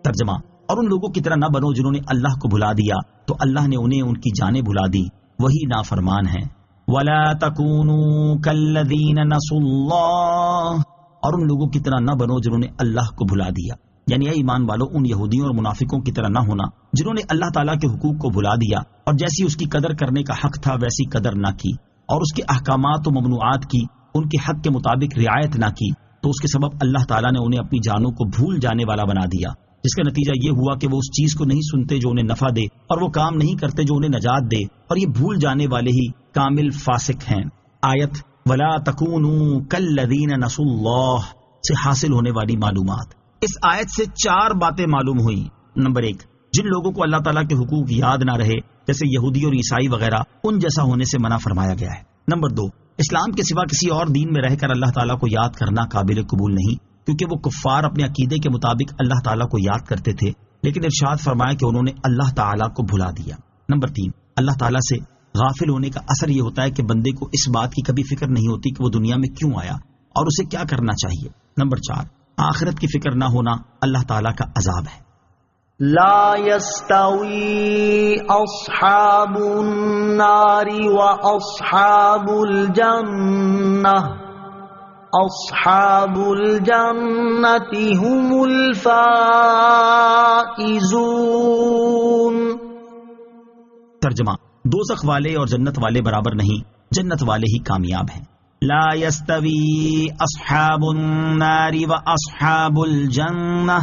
ترجمہ، اور ان لوگوں کی طرح نہ بنو جنہوں نے اللہ کو بھلا دیا تو اللہ نے انہیں ان کی جانیں بھلا دی، وہی نافرمان ہیں. وَلَا تَكُونُوا كَالَّذِينَ نَسُوا اللَّهَ، اور ان لوگوں کی طرح نہ بنو جنہوں نے اللہ کو بھلا دیا. یعنی اے ایمان والو، ان یہودیوں اور منافقوں کی طرح نہ ہونا جنہوں نے اللہ تعالیٰ کے حقوق کو بھلا دیا اور جیسی اس کی قدر کرنے کا حق تھا ویسی قدر نہ کی، اور اس کے احکامات و ممنوعات کی ان کے حق کے مطابق رعایت نہ کی، تو اس کے سبب اللہ تعالیٰ نے انہیں اپنی جانوں کو بھول جانے والا بنا دیا، جس کا نتیجہ یہ ہوا کہ وہ اس چیز کو نہیں سنتے جو انہیں نفع دے اور وہ کام نہیں کرتے جو انہیں نجات دے، اور یہ بھول جانے والے ہی کامل فاسق ہیں. آیت وَلَا تَكُونُوا كَالَّذِينَ نَسُوا اللَّهَ سے حاصل ہونے والی معلومات. اس آیت سے 4 باتیں معلوم ہوئیں. نمبر 1، جن لوگوں کو اللہ تعالیٰ کے حقوق یاد نہ رہے جیسے یہودی اور عیسائی وغیرہ، ان جیسا ہونے سے منع فرمایا گیا ہے. نمبر 2، اسلام کے سوا کسی اور دین میں رہ کر اللہ تعالیٰ کو یاد کرنا قابل قبول نہیں، کیونکہ وہ کفار اپنے عقیدے کے مطابق اللہ تعالیٰ کو یاد کرتے تھے لیکن ارشاد فرمایا کہ انہوں نے اللہ تعالیٰ کو بھلا دیا. نمبر 3، اللہ تعالیٰ سے غافل ہونے کا اثر یہ ہوتا ہے کہ بندے کو اس بات کی کبھی فکر نہیں ہوتی کہ وہ دنیا میں کیوں آیا اور اسے کیا کرنا چاہیے. نمبر 4، آخرت کی فکر نہ ہونا اللہ تعالیٰ کا عذاب ہے. لا يستوي أصحاب النار وأصحاب الجنة أصحاب الجنة هم الفائزون. ترجمہ، دوزخ والے اور جنت والے برابر نہیں، جنت والے ہی کامیاب ہیں. لا يستوي اصحاب النار واصحاب الجنہ،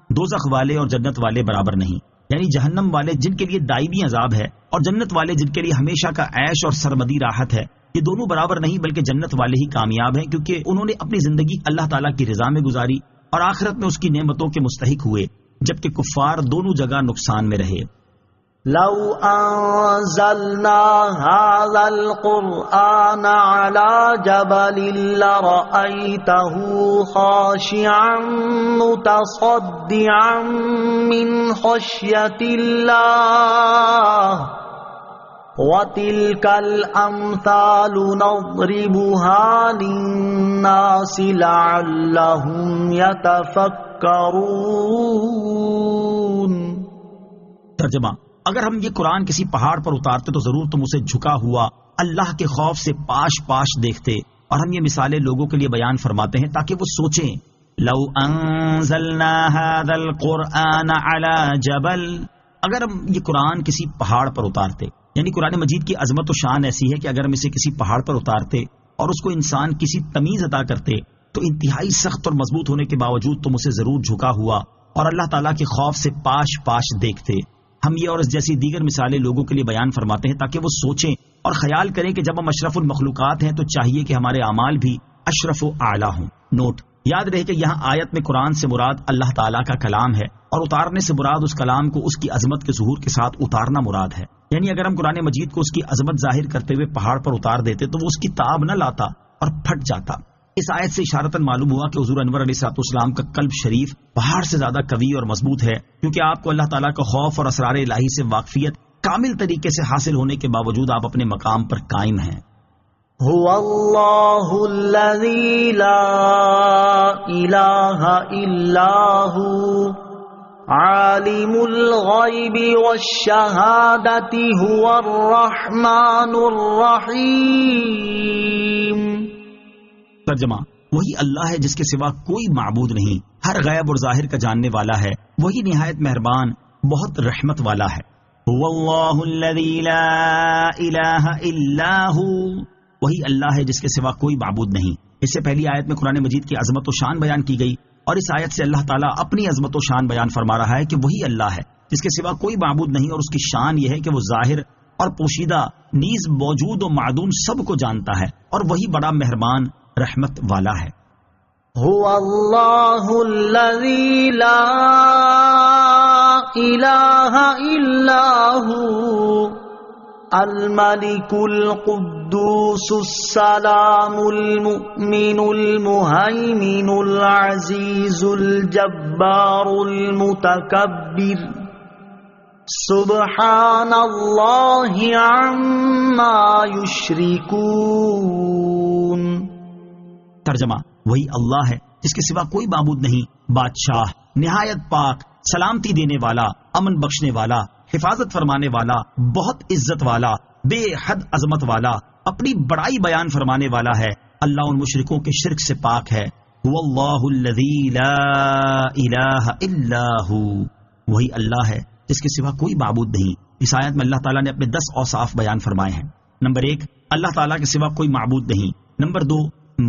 دوزخ والے اور جنت والے برابر نہیں، یعنی جہنم والے جن کے لیے دائمی عذاب ہے اور جنت والے جن کے لیے ہمیشہ کا عیش اور سرمدی راحت ہے، یہ دونوں برابر نہیں بلکہ جنت والے ہی کامیاب ہیں، کیونکہ انہوں نے اپنی زندگی اللہ تعالیٰ کی رضا میں گزاری اور آخرت میں اس کی نعمتوں کے مستحق ہوئے، جبکہ کفار دونوں جگہ نقصان میں رہے. لو أنزلنا هذا القرآن على جبل لرأيته خاشعا متصدعا من خشية الله وتلك الأمثال نضربها للناس لعلهم يتفكرون۔ ترجمہ: اگر ہم یہ قرآن کسی پہاڑ پر اتارتے تو ضرور تم اسے جھکا ہوا اللہ کے خوف سے پاش پاش دیکھتے، اور ہم یہ مثالیں لوگوں کے لیے بیان فرماتے ہیں تاکہ وہ سوچیں۔ لو انزلنا هذا القرآن على جبل، اگر ہم یہ قرآن کسی پہاڑ پر اتارتے، یعنی قرآن مجید کی عظمت و شان ایسی ہے کہ اگر ہم اسے کسی پہاڑ پر اتارتے اور اس کو انسان کسی تمیز عطا کرتے تو انتہائی سخت اور مضبوط ہونے کے باوجود تم اسے ضرور جھکا ہوا اور اللہ تعالیٰ کے خوف سے پاش پاش دیکھتے۔ ہم یہ اور اس جیسی دیگر مثالیں لوگوں کے لیے بیان فرماتے ہیں تاکہ وہ سوچیں اور خیال کریں کہ جب ہم اشرف المخلوقات ہیں تو چاہیے کہ ہمارے اعمال بھی اشرف و اعلیٰ ہوں۔ نوٹ: یاد رہے کہ یہاں آیت میں قرآن سے مراد اللہ تعالیٰ کا کلام ہے، اور اتارنے سے مراد اس کلام کو اس کی عظمت کے ظہور کے ساتھ اتارنا مراد ہے۔ یعنی اگر ہم قرآن مجید کو اس کی عظمت ظاہر کرتے ہوئے پہاڑ پر اتار دیتے تو وہ اس کی تاب نہ لاتا اور پھٹ جاتا۔ اس آیت سے اشارتاً معلوم ہوا کہ حضور انور علیہ السلام کا قلب شریف پہاڑ سے زیادہ قوی اور مضبوط ہے، کیونکہ آپ کو اللہ تعالیٰ کا خوف اور اسرار الہی سے واقفیت کامل طریقے سے حاصل ہونے کے باوجود آپ اپنے مقام پر قائم ہیں۔ هو اللہ الذی لا الہ الا هو عالم الغیب والشہادۃ هو الرحمن الرحیم۔ ترجمہ: وہی اللہ ہے جس کے سوا کوئی معبود نہیں، ہر غیب اور ظاہر کا جاننے والا ہے، وہی نہایت مہربان بہت رحمت والا ہے۔ هو اللہ الذی لا الہ الا هو، وہی اللہ ہے جس کے سوا کوئی معبود نہیں۔ اس سے پہلی آیت میں قرآن مجید کی عظمت و شان بیان کی گئی، اور اس آیت سے اللہ تعالیٰ اپنی عظمت و شان بیان فرما رہا ہے کہ وہی اللہ ہے جس کے سوا کوئی معبود نہیں، اور اس کی شان یہ ہے کہ وہ ظاہر اور پوشیدہ نیز موجود و معدوم سب کو جانتا ہے، اور وہی بڑا مہربان رحمت والا ہے۔ هو اللہ الذی لا الہ الا هو الملک القدوس السلام المؤمن المہیمن العزیز الجبار المتکبر سبحان اللہ عما یشرکون۔ ترجمہ: وہی اللہ ہے جس کے سوا کوئی معبود نہیں، بادشاہ، نہایت پاک، سلامتی دینے والا، امن بخشنے والا، حفاظت فرمانے والا، بہت عزت والا، بے حد عظمت والا، اپنی بڑائی بیان فرمانے والا ہے۔ اللہ ان مشرکوں کے شرک سے پاک ہے۔ هو اللہ الذی لا الہ الا هو، وہی اللہ ہے جس کے سوا کوئی معبود نہیں۔ اس آیت میں اللہ تعالیٰ نے اپنے 10 اوصاف بیان فرمائے ہیں۔ نمبر 1، اللہ تعالیٰ کے سوا کوئی معبود نہیں۔ نمبر 2،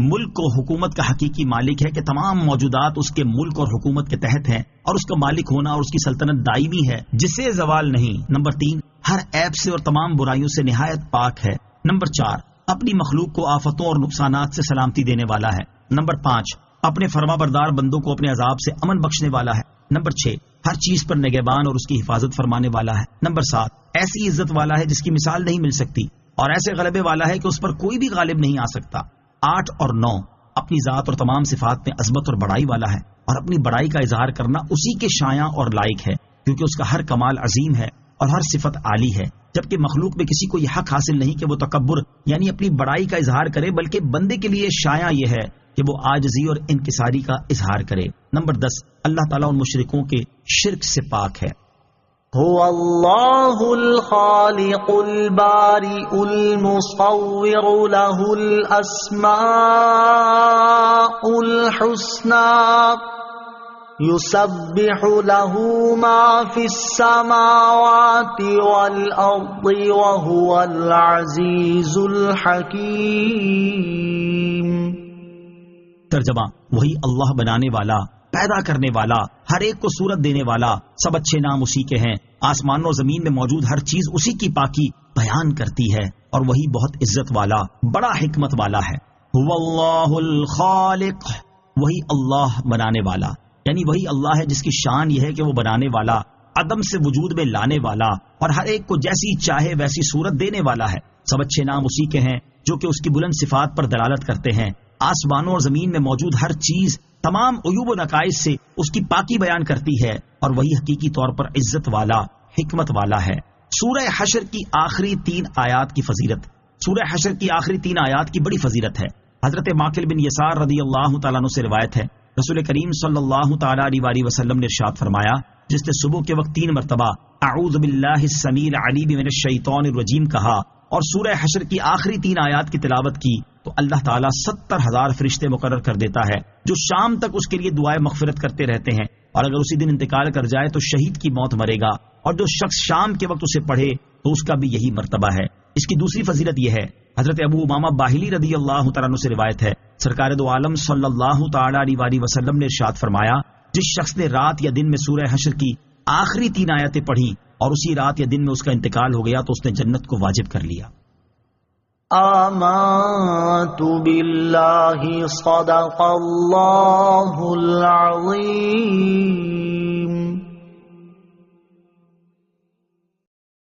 ملک و حکومت کا حقیقی مالک ہے کہ تمام موجودات اس کے ملک اور حکومت کے تحت ہیں، اور اس کا مالک ہونا اور اس کی سلطنت دائمی ہے جسے زوال نہیں۔ نمبر 3، ہر عیب سے اور تمام برائیوں سے نہایت پاک ہے۔ نمبر 4، اپنی مخلوق کو آفتوں اور نقصانات سے سلامتی دینے والا ہے۔ نمبر 5، اپنے فرما بردار بندوں کو اپنے عذاب سے امن بخشنے والا ہے۔ نمبر 6، ہر چیز پر نگہبان اور اس کی حفاظت فرمانے والا ہے۔ نمبر 7، ایسی عزت والا ہے جس کی مثال نہیں مل سکتی، اور ایسے غلبے والا ہے کہ اس پر کوئی بھی غالب نہیں آ سکتا۔ 8 اور 9، اپنی ذات اور تمام صفات میں عظمت اور بڑائی والا ہے، اور اپنی بڑائی کا اظہار کرنا اسی کے شایع اور لائق ہے، کیونکہ اس کا ہر کمال عظیم ہے اور ہر صفت عالی ہے، جبکہ مخلوق میں کسی کو یہ حق حاصل نہیں کہ وہ تکبر یعنی اپنی بڑائی کا اظہار کرے، بلکہ بندے کے لیے شایع یہ ہے کہ وہ عاجزی اور انکساری کا اظہار کرے۔ نمبر 10، اللہ تعالیٰ ان مشرکوں کے شرک سے پاک ہے۔ هو اللہ الخالق البارئ المصور له الاسماء الحسنى يسبح له ما في السماوات والارض وهو العزيز الحكيم۔ ترجمہ: وہی اللہ بنانے والا، پیدا کرنے والا، ہر ایک کو صورت دینے والا، سب اچھے نام اسی کے ہیں، آسمانوں و زمین میں موجود ہر چیز اسی کی پاکی بیان کرتی ہے، اور وہی بہت عزت والا، بڑا حکمت والا ہے۔ هو اللہ الخالق، وہی اللہ بنانے والا، یعنی وہی اللہ ہے جس کی شان یہ ہے کہ وہ بنانے والا، عدم سے وجود میں لانے والا اور ہر ایک کو جیسی چاہے ویسی صورت دینے والا ہے۔ سب اچھے نام اسی کے ہیں جو کہ اس کی بلند صفات پر دلالت کرتے ہیں۔ آسمانوں اور زمین میں موجود ہر چیز تمام عیوب و نقائص سے اس کی پاکی بیان کرتی ہے، اور وہی حقیقی طور پر عزت والا، حکمت والا ہے۔ سورہ حشر کی آخری 3 آیات کی فضیلت۔ سورہ حشر کی آخری 3 آیات کی بڑی فضیلت ہے۔ حضرت ماقل بن یسار رضی اللہ تعالیٰ عنہ سے روایت ہے، رسول کریم صلی اللہ تعالیٰ علیہ وسلم نے ارشاد فرمایا، جس نے صبح کے وقت 3 مرتبہ اعوذ باللہ السمیع العلیم من الشیطان الرجیم کہا اور سورہ حشر کی آخری 3 آیات کی تلاوت کی تو اللہ تعالیٰ 70,000 فرشتے مقرر کر دیتا ہے جو شام تک اس کے لیے دعائے مغفرت کرتے رہتے ہیں، اور اگر اسی دن انتقال کر جائے تو شہید کی موت مرے گا، اور جو شخص شام کے وقت اسے پڑھے تو اس کا بھی یہی مرتبہ ہے۔ اس کی دوسری فضیلت یہ ہے، حضرت ابو امامہ باہلی رضی اللہ تعالیٰ عنہ سے روایت ہے، سرکار دو عالم صلی اللہ تعالیٰ علیہ وسلم نے ارشاد فرمایا، جس شخص نے رات یا دن میں سورہ حشر کی آخری 3 آیتیں پڑھی اور اسی رات یا دن میں اس کا انتقال ہو گیا تو اس نے جنت کو واجب کر لیا۔ آمنت باللہ صدق اللہ العظیم۔